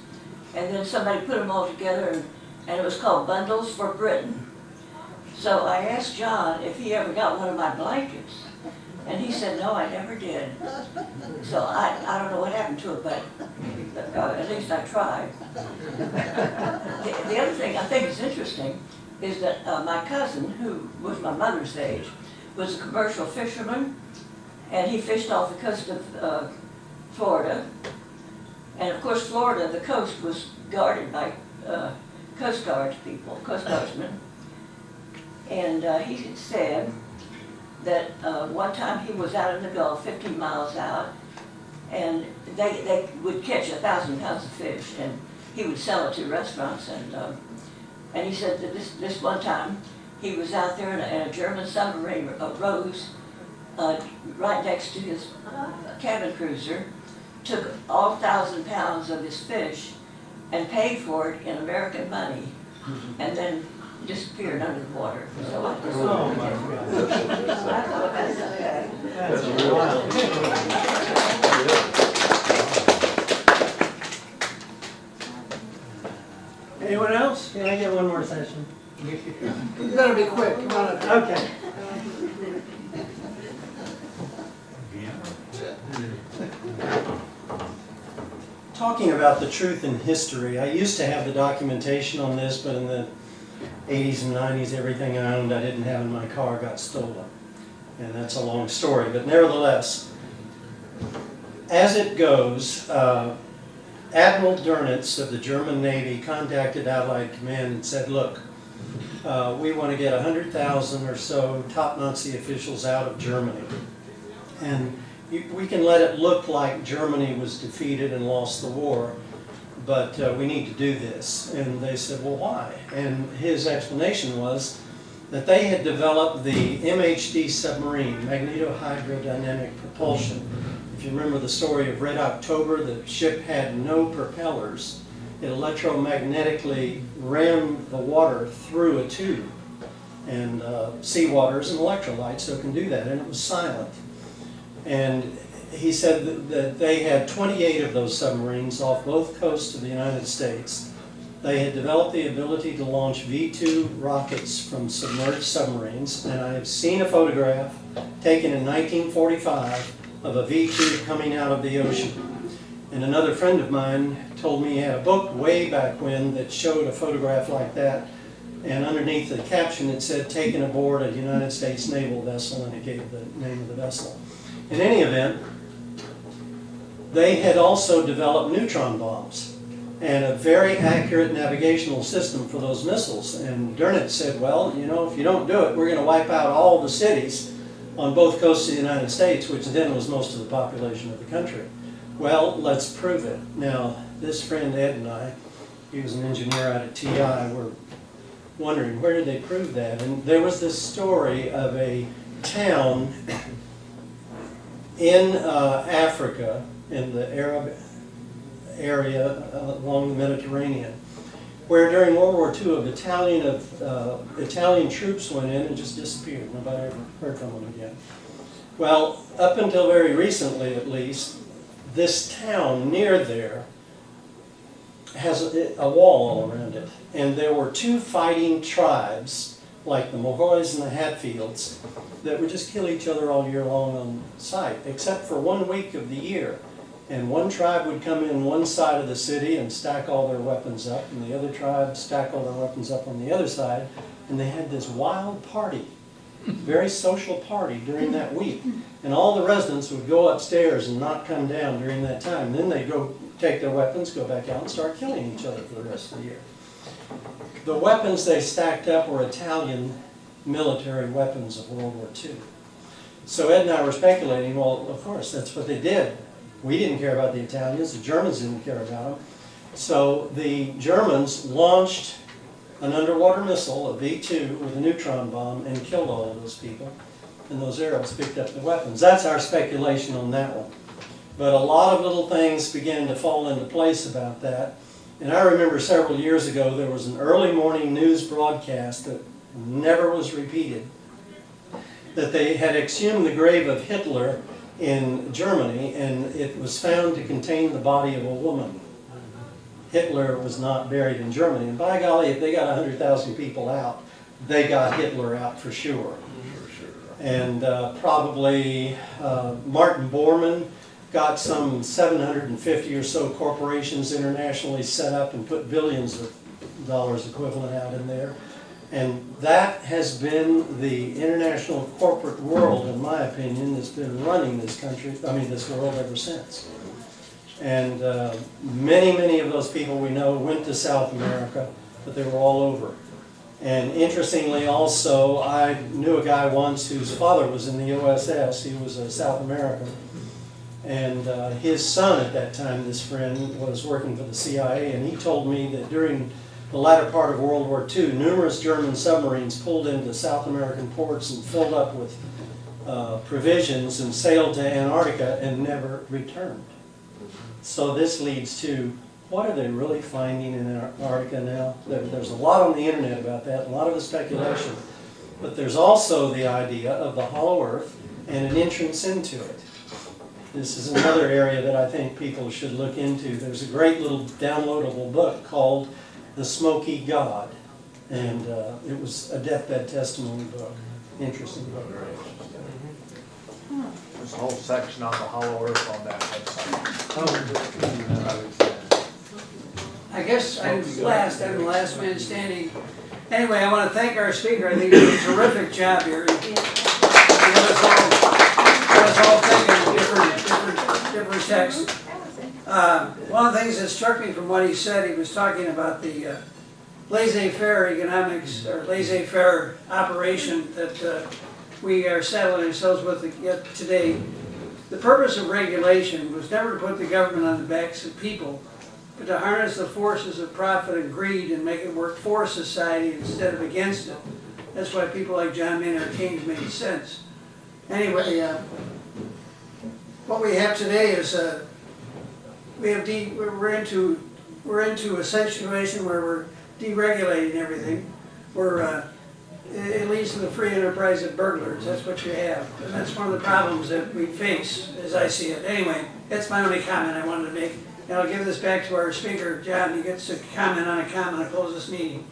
[SPEAKER 9] and then somebody put them all together, and it was called Bundles for Britain. So I asked John if he ever got one of my blankets, and he said, no, I never did. So I don't know what happened to it, but at least I tried. The other thing I think is interesting is that my cousin, who was my mother's age, was a commercial fisherman, and he fished off the coast of Florida. And of course, Florida, the coast was guarded by Coast Guardsmen. And he said that one time he was out in the Gulf, 15 miles out, and they would catch 1,000 pounds of fish, and he would sell it to restaurants. And he said that this one time he was out there, and a German submarine rose right next to his cabin cruiser, took all 1,000 pounds of his fish, and paid for it in American money, and then disappeared under the water. So I just I thought that's okay.
[SPEAKER 3] You better be quick, come on up here.
[SPEAKER 8] Okay. Talking about the truth in history, I used to have the documentation on this, but in the 80s and 90s, everything I owned I didn't have in my car got stolen. And that's a long story, but nevertheless, as it goes, Admiral Dönitz of the German Navy contacted Allied Command and said, look, we want to get 100,000 or so top Nazi officials out of Germany. And we can let it look like Germany was defeated and lost the war, but we need to do this. And they said, well, why? And his explanation was that they had developed the MHD submarine, magnetohydrodynamic propulsion. If you remember the story of Red October, the ship had no propellers. It electromagnetically ran the water through a tube. And seawater is an electrolyte, so it can do that, and it was silent. And he said that they had 28 of those submarines off both coasts of the United States. They had developed the ability to launch V-2 rockets from submerged submarines, and I have seen a photograph taken in 1945 of a V-2 coming out of the ocean. And another friend of mine told me he had a book way back when that showed a photograph like that, and underneath the caption it said, taken aboard a United States naval vessel, and it gave the name of the vessel. In any event, they had also developed neutron bombs and a very accurate navigational system for those missiles. And Dönitz said, well, you know, if you don't do it, we're going to wipe out all the cities on both coasts of the United States, which then was most of the population of the country. Well, let's prove it. Now, this friend Ed and I, he was an engineer out at TI, were wondering, where did they prove that? And there was this story of a town in Africa, in the Arab area along the Mediterranean, where during World War II, a battalion of Italian troops went in and just disappeared. Nobody ever heard from them again. Well, up until very recently at least, this town near there has a wall all around it. And there were two fighting tribes, like the Mohoys and the Hatfields, that would just kill each other all year long on sight, except for 1 week of the year. And one tribe would come in one side of the city and stack all their weapons up, and the other tribe stack all their weapons up on the other side, and they had this wild party, very social party during that week. And all the residents would go upstairs and not come down during that time. Then they'd go take their weapons, go back out and start killing each other for the rest of the year. The weapons they stacked up were Italian military weapons of World War II. So Ed and I were speculating, well, of course, that's what they did. We didn't care about the Italians, the Germans didn't care about them. So the Germans launched an underwater missile, a V-2, with a neutron bomb and killed all of those people. And those Arabs picked up the weapons. That's our speculation on that one. But a lot of little things began to fall into place about that. And I remember several years ago there was an early morning news broadcast that never was repeated, that they had exhumed the grave of Hitler in Germany, and it was found to contain the body of a woman. Hitler was not buried in Germany. And by golly, if they got 100,000 people out, they got Hitler out for sure. And probably Martin Bormann got some 750 or so corporations internationally set up and put billions of dollars equivalent out in there. And that has been the international corporate world, in my opinion, that's been running this country, this world ever since. And many of those people we know went to South America, but they were all over. And interestingly also, I knew a guy once whose father was in the USS. He was a South American. And his son at that time, this friend, was working for the CIA, and he told me that during the latter part of World War II, numerous German submarines pulled into South American ports and filled up with provisions and sailed to Antarctica and never returned. So this leads to, what are they really finding in Antarctica now? There's a lot on the internet about that, a lot of the speculation. But there's also the idea of the hollow earth and an entrance into it. This is another area that I think people should look into. There's a great little downloadable book called The Smoky God. And it was a deathbed testimony book. Interesting book.
[SPEAKER 10] There's a whole section on the hollow earth on that website.
[SPEAKER 3] I guess I'm the last man standing. Anyway, I want to thank our speaker. I think he did a terrific job here. He got us all thinking different texts. One of the things that struck me from what he said, he was talking about the laissez-faire economics, or laissez-faire operation that we are saddling ourselves with today. The purpose of regulation was never to put the government on the backs of people, but to harness the forces of profit and greed and make it work for society instead of against it. That's why people like John Maynard Keynes made sense. Anyway, what we have today is we're into a situation where we're deregulating everything. It leads to the free enterprise of burglars. That's what you have, and that's one of the problems that we face, as I see it. Anyway, that's my only comment I wanted to make. And I'll give this back to our speaker, John. He gets to comment on a comment to close this meeting.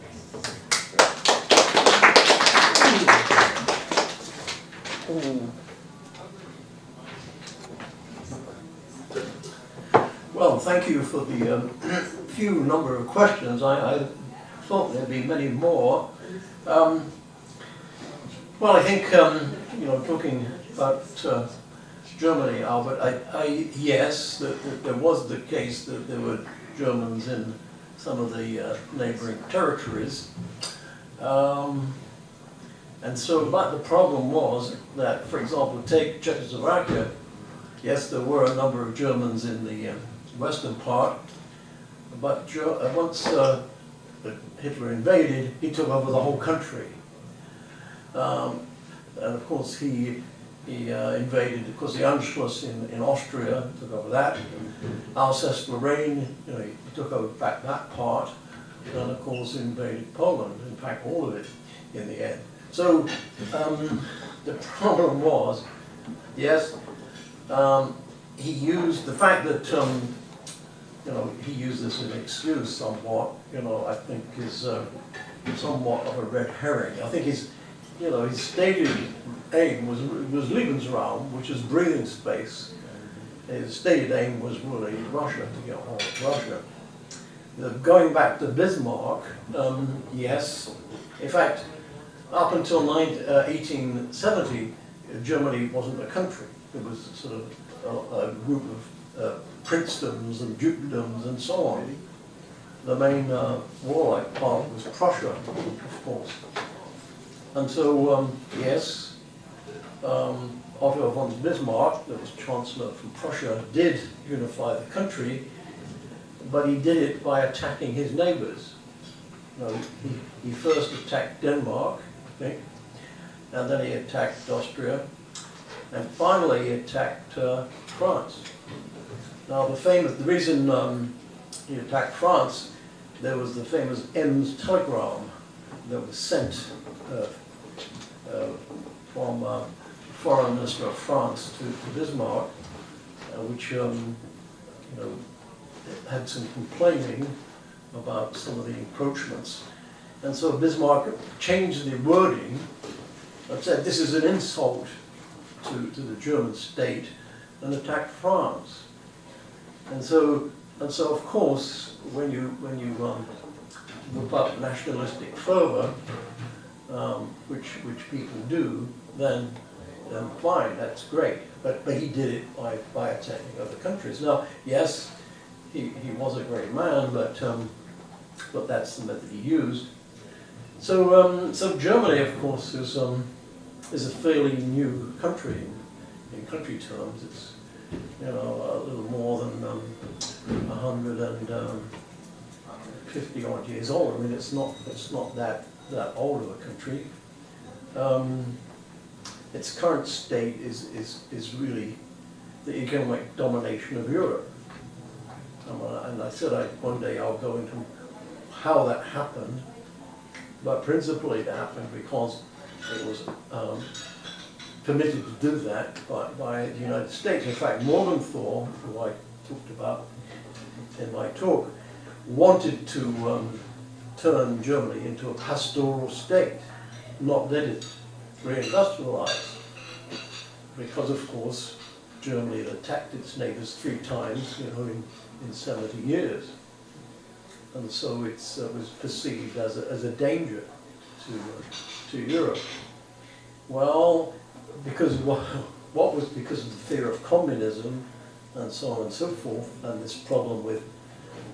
[SPEAKER 1] Well, thank you for the few number of questions. I thought there'd be many more. Well, I think, talking about Germany, Albert, yes, there was the case that there were Germans in some of the neighboring territories. And so, but the problem was that, for example, take Czechoslovakia, yes, there were a number of Germans in the western part, but once Hitler invaded, he took over the whole country. And of course he invaded, of course, the Anschluss in Austria, took over that. Alsace-Lorraine, he took over back that part, and of course invaded Poland, in fact all of it in the end. So the problem was, yes, he used the fact that, he used this as an excuse somewhat, I think is somewhat of a red herring. I think his stated aim was Lebensraum, which is breathing space. His stated aim was really Russia, to get hold of Russia. Going back to Bismarck, yes, in fact, up until 1870, Germany wasn't a country. It was sort of a group of princedoms and dukedoms and so on. The main warlike part was Prussia, of course. And so, yes, Otto von Bismarck, that was Chancellor from Prussia, did unify the country, but he did it by attacking his neighbors. He first attacked Denmark, I think, and then he attacked Austria, and finally he attacked France. Now the reason he attacked France, there was the famous Ems telegram that was sent from Foreign Minister of France to Bismarck, which had some complaining about some of the encroachments. And so Bismarck changed the wording and said this is an insult to the German state, and attacked France. And so of course, when you whip up nationalistic fervor, which people do, then fine, that's great. But he did it by attacking other countries. Now, yes, he was a great man, but that's the method he used. So Germany, of course, is a fairly new country in country terms. It's a little more than 150 odd years old. I mean, it's not that old of a country. Its current state is really the economic domination of Europe. And I said one day I'll go into how that happened, but principally it happened because it was permitted to do that by the United States. In fact, Morgenthau, who I talked about in my talk, wanted to turn Germany into a pastoral state, not let it reindustrialize. Because of course, Germany had attacked its neighbors 3 times, in 70 years. And so it was perceived as a danger to Europe. Well, because what was because of the fear of communism and so on and so forth, and this problem with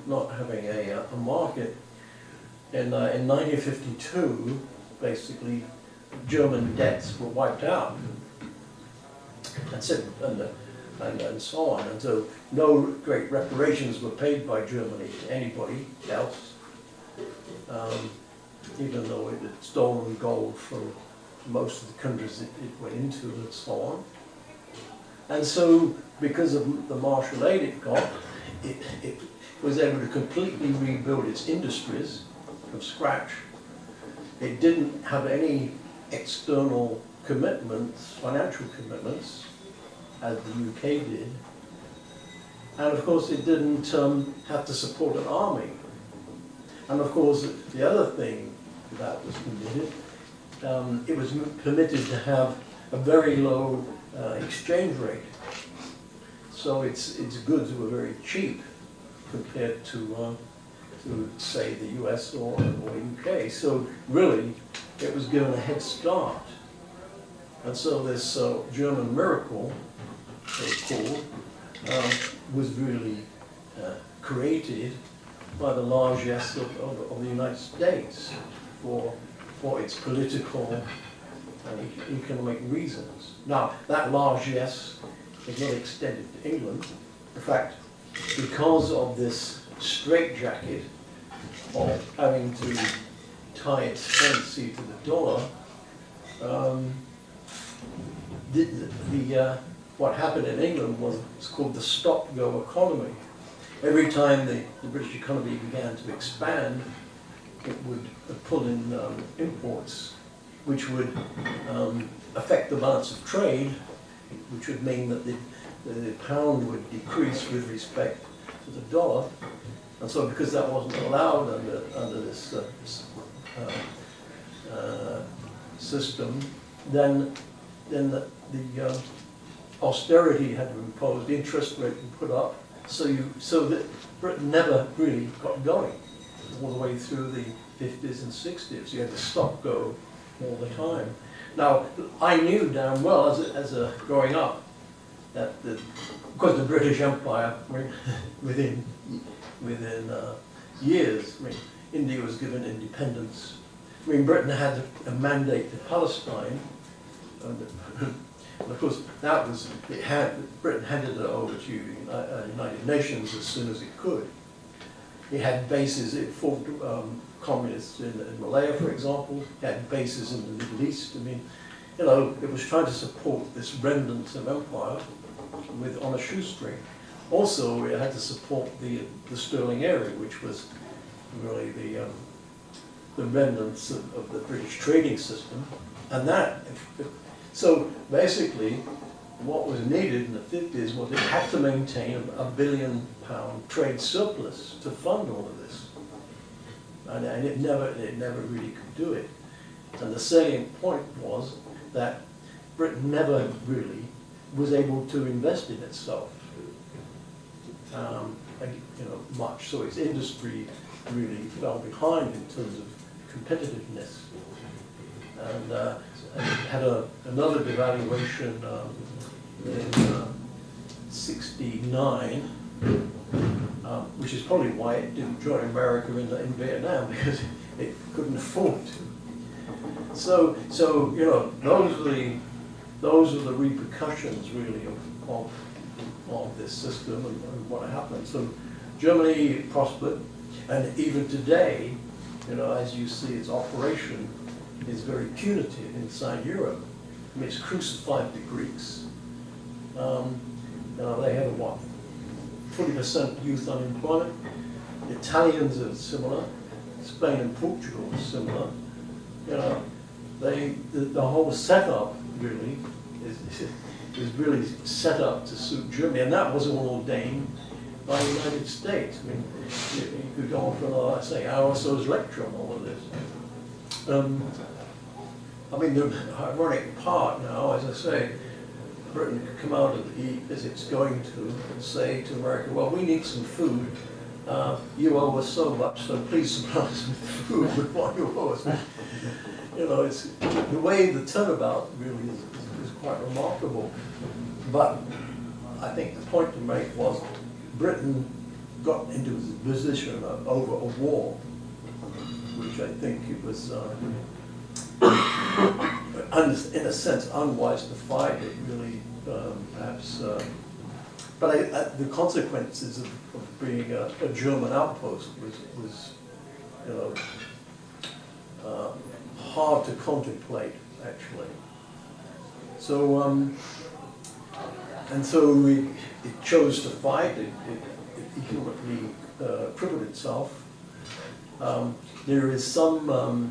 [SPEAKER 1] not having a market, in 1952, basically, German debts were wiped out. That's it, and so on. And so no great reparations were paid by Germany to anybody else, even though it had stolen gold from most of the countries it went into and so on. And so, because of the martial aid it got, it was able to completely rebuild its industries from scratch. It didn't have any external commitments, financial commitments, as the UK did. And of course it didn't have to support an army. And of course the other thing that was permitted, it was permitted to have a very low exchange rate. So its goods were very cheap compared to say the US or UK. So really it was given a head start. And so this German miracle, so called, was really created by the largesse of the United States for its political and economic reasons. Now, that largesse is not extended to England. In fact, because of this straitjacket of having to tie its currency to the dollar, what happened in England was called the stop-go economy. Every time the British economy began to expand, it would pull in imports, which would affect the balance of trade, which would mean that the pound would decrease with respect to the dollar. And so because that wasn't allowed under this system, then the austerity had to be imposed, the interest rate was put up, so that Britain never really got going all the way through the 50s and 60s. You had to stop-go all the time. Now, I knew damn well as a growing up that because the British Empire, within years, India was given independence. Britain had a mandate to Palestine. And of course, that was, Britain handed it over to the United Nations as soon as it could. It had bases, it fought communists in Malaya, for example. It had bases in the Middle East. It was trying to support this remnant of empire on a shoestring. Also, it had to support the sterling area, which was really the remnants of the British trading system. And so basically, what was needed in the 50s was it had to maintain a £1 billion trade surplus to fund all of this. And it never really could do it. And the salient point was that Britain never really was able to invest in itself much. So its industry really fell behind in terms of competitiveness. And it had another devaluation in '69, which is probably why it didn't join America in Vietnam, because it couldn't afford to. So those are the repercussions really of this system and what happened. So Germany prospered, and even today, as you see, its operation is very punitive inside Europe. It's crucified the Greeks. They have 40% youth unemployment. The Italians are similar. Spain and Portugal are similar. The whole setup really is really set up to suit Germany, and that was all ordained by the United States. I mean, you could go on for another, say, hour or so's lecture on all of this. I mean, the ironic part now, as I say, Britain could come out of the, as it's going to, and say to America, well, we need some food. You owe us so much, so please supply us with food with what you owe us. You know, it's the way the turnabout really is quite remarkable. But I think the point to make was Britain got into a position over a war, which I think it was, in a sense, unwise to fight it, really, perhaps. But the consequences of being a German outpost was you know, hard to contemplate, actually. So, and so it chose to fight. It economically crippled itself. There is some,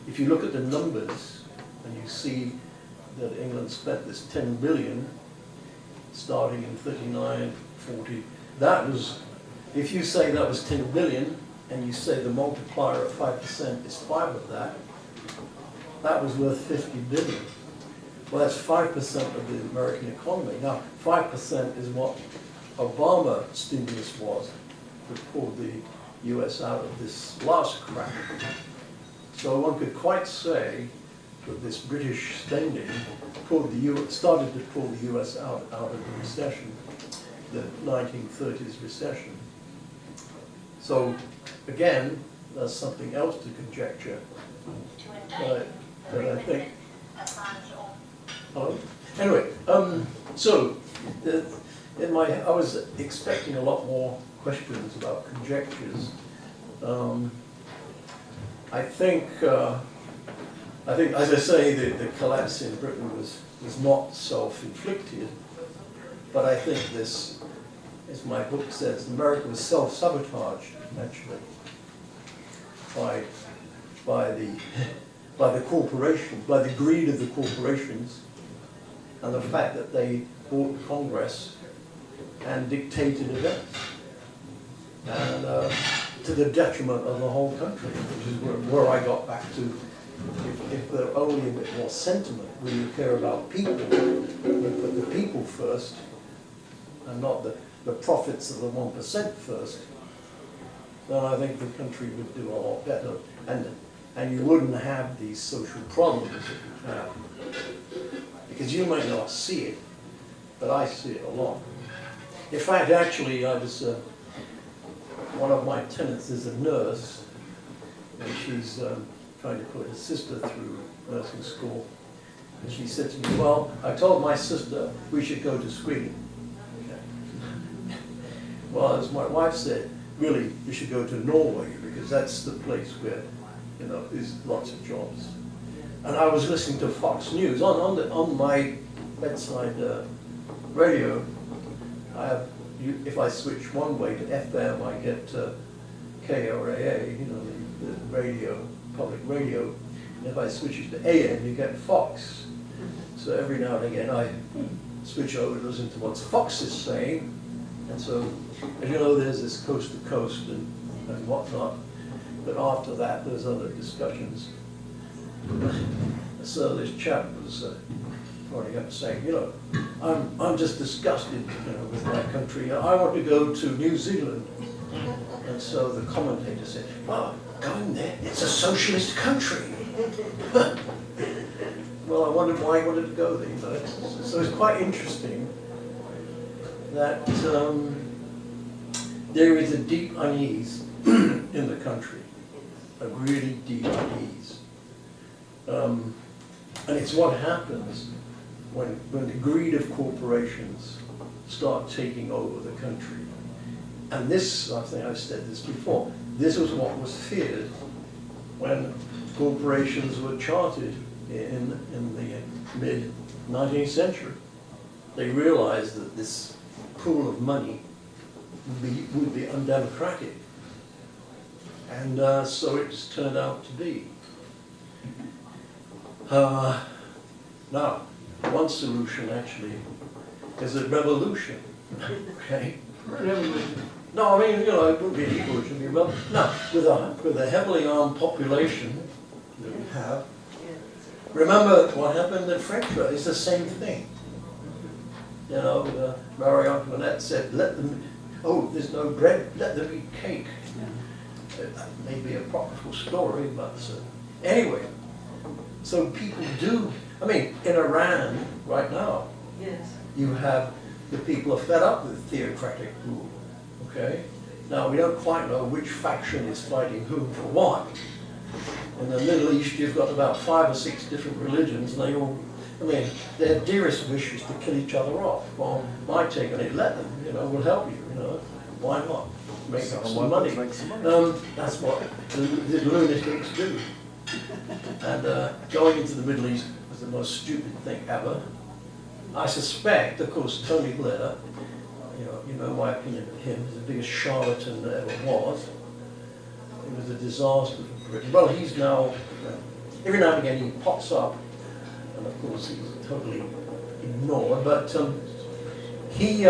[SPEAKER 1] if you look at the numbers and you see that England spent this 10 billion starting in 39, 40, that was, if you say that was 10 billion and you say the multiplier of 5% is 5 of that, that was worth 50 billion. Well, that's 5% of the American economy. Now, 5% is what Obama stimulus was that pulled the US out of this last crack. So one could quite say that this British spending started to pull the US out of the recession, the 1930s recession. So again, there's something else to conjecture. But I think. Hello? Anyway, so I was expecting a lot more questions about conjectures. I think, as I say, the collapse in Britain was not self-inflicted, but I think this, as my book says, America was self-sabotaged, actually, by the corporations, by the greed of the corporations, and the fact that they bought Congress and dictated events, and to the detriment of the whole country, which is where I got back to. If there were only a bit more sentiment, where you care about people, you put the people first, and not the profits of the 1% first, then I think the country would do a lot better, and you wouldn't have these social problems that you have. Because you may not see it, but I see it a lot. In fact, actually, I was, one of my tenants is a nurse, and she's trying to put her sister through nursing school. And she said to me, well, I told my sister we should go to Sweden. Okay. Well, as my wife said, really, you should go to Norway, because that's the place where, you know, there's lots of jobs. And I was listening to Fox News on my bedside radio. I have, if I switch one way to FM, I get KRAA, you know, the radio, public radio. And if I switch it to AM, you get Fox. So every now and again, I switch over to listen to what Fox is saying. And so, as you know, there's this coast to coast and whatnot. But after that, there's other discussions. So this chap was running up saying, you know, I'm just disgusted, you know, with my country. I want to go to New Zealand. And so the commentator said, well, going there, it's a socialist country. Well, I wondered why he wanted to go there. But so it's quite interesting that there is a deep unease in the country, a really deep unease. And it's what happens when the greed of corporations start taking over the country. And this, I think I've said this before, this was what was feared when corporations were chartered in the mid-19th century. They realized that this pool of money would be undemocratic. And so it just turned out to be. Now, one solution actually is a revolution, okay? No, I mean, you know, it wouldn't be an evolution, it'd be well, no, with a heavily armed population that we have. Remember what happened in French? It's the same thing. You know, Marie Antoinette said, let them, oh, there's no bread, let them eat cake. That may be a apocryphal story, but anyway, so people do, I mean, in Iran right now,
[SPEAKER 9] Yes.
[SPEAKER 1] you have the people are fed up with theocratic rule, okay? Now, we don't quite know which faction is fighting whom for what. In the Middle East, you've got about 5 or 6 different religions, and they all, I mean, their dearest wish is to kill each other off. Well, my take on it, let them, you know, we'll help you, you know, why not? Make up some money. That's what the lunatics do. And going into the Middle East was the most stupid thing ever. I suspect, of course, Tony Blair, you know my opinion of him, is the biggest charlatan there ever was. It was a disaster for Britain. Well, he's now, every now and again he pops up, and of course he's totally ignored, but he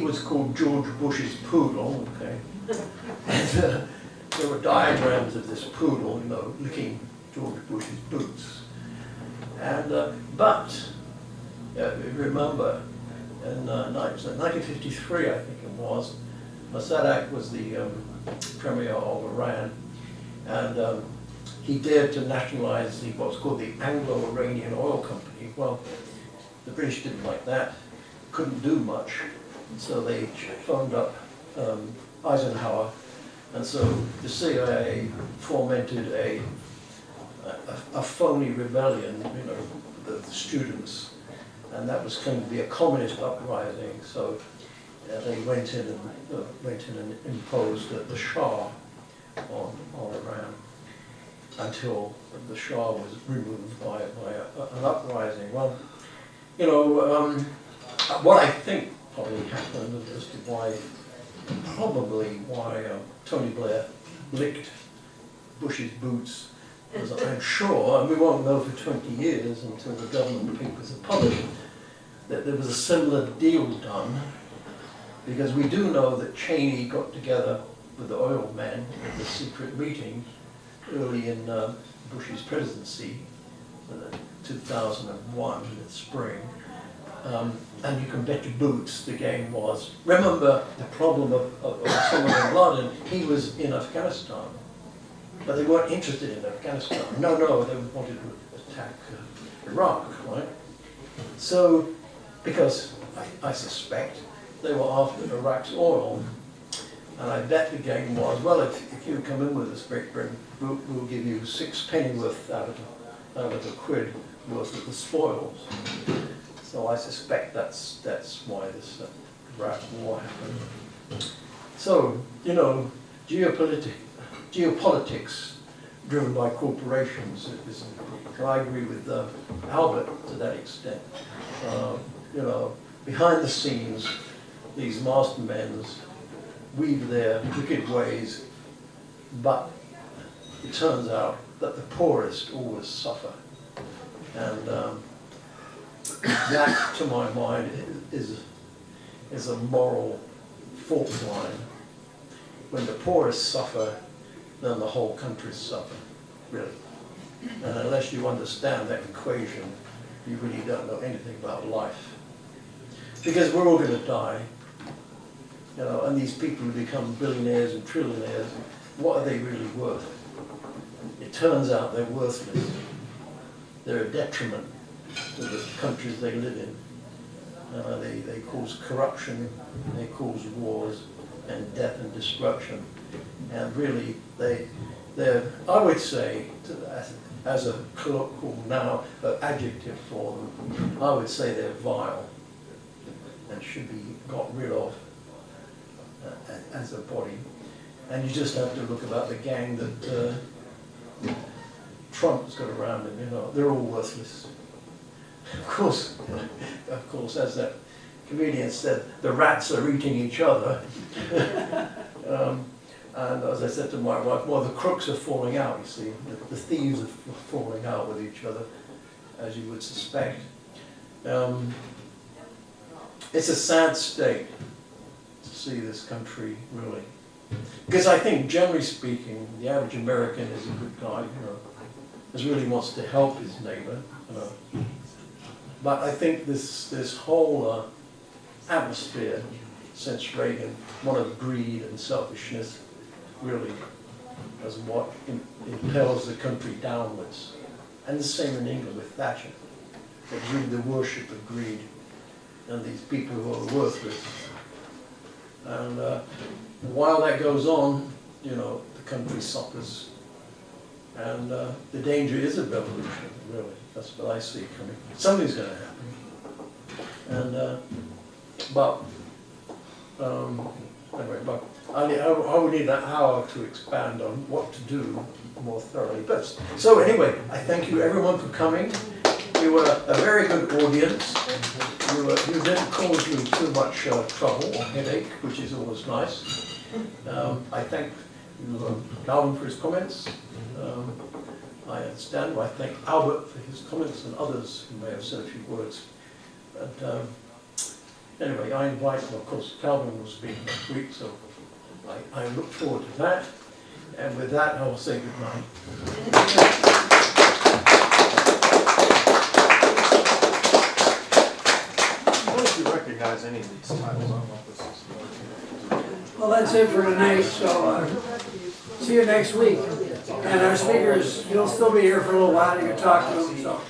[SPEAKER 1] was called George Bush's poodle, okay? And there were diagrams of this poodle, you know, licking George Bush's boots. And, but, remember, in 1953, I think it was, Mossadegh was the premier of Iran, and he dared to nationalize what's called the Anglo-Iranian Oil Company. Well, the British didn't like that, couldn't do much, so they phoned up Eisenhower, and so the CIA fomented a phony rebellion, you know, the students, and that was claimed to be a communist uprising. So they went in and imposed the Shah on Iran until the Shah was removed by an uprising. Well, you know, what I think probably happened as to why Tony Blair licked Bush's boots was, I'm sure, and we won't know for 20 years until the government papers are published, that there was a similar deal done, because we do know that Cheney got together with the oil men at the secret meeting early in Bush's presidency, 2001 in the spring. And you can bet your boots the game was. Remember the problem of Osama bin Laden, he was in Afghanistan, but they weren't interested in Afghanistan. No, they wanted to attack Iraq, right? So, because I suspect they were after Iraq's oil, and I bet the game was, well, if you come in with us, Great Britain, we'll give you 6 pennyworth out of a quid worth of the spoils. So I suspect that's why this Iraq war happened. So, you know, geopolitics driven by corporations is, and I agree with Albert to that extent. You know, behind the scenes, these mastermen weave their wicked ways, but it turns out that the poorest always suffer. And that, to my mind, is a moral fault line. When the poorest suffer, then the whole country suffer, really. And unless you understand that equation, you really don't know anything about life. Because we're all going to die, you know, and these people who become billionaires and trillionaires, what are they really worth? It turns out they're worthless. They're a detriment to the countries they live in. They cause corruption, they cause wars and death and destruction. And really, they're, I would say, as a colloquial now adjective for them, I would say they're vile and should be got rid of as a body. And you just have to look about the gang that Trump's got around him, you know, they're all worthless. Of course, as that comedian said, the rats are eating each other. And as I said to my wife, well, the crooks are falling out, you see. The thieves are falling out with each other, as you would suspect. It's a sad state. see this country really. Because I think, generally speaking, the average American is a good guy, just really wants to help his neighbor. But I think this whole atmosphere since Reagan, one of greed and selfishness, really is what impels the country downwards. And the same in England with Thatcher. It's really the worship of greed and these people who are worthless. And while that goes on, the country suffers. And the danger is a revolution, really. That's what I see coming. Something's going to happen. And, anyway, but I would need an hour to expand on what to do more thoroughly. But, so anyway, I thank you everyone for coming. You were a very good audience. You didn't cause me too much trouble or headache, which is always nice. I thank you, Calvin, for his comments. I understand. I thank Albert for his comments and others who may have said a few words. But anyway, I invite, of course, Calvin will speak next week, so I look forward to that. And with that, I will say good night.
[SPEAKER 10] If you recognize any of these titles, I don't know if this is.
[SPEAKER 3] Well, that's it for tonight, so see you next week. And our speakers, you'll still be here for a little while, you can talk to them, so.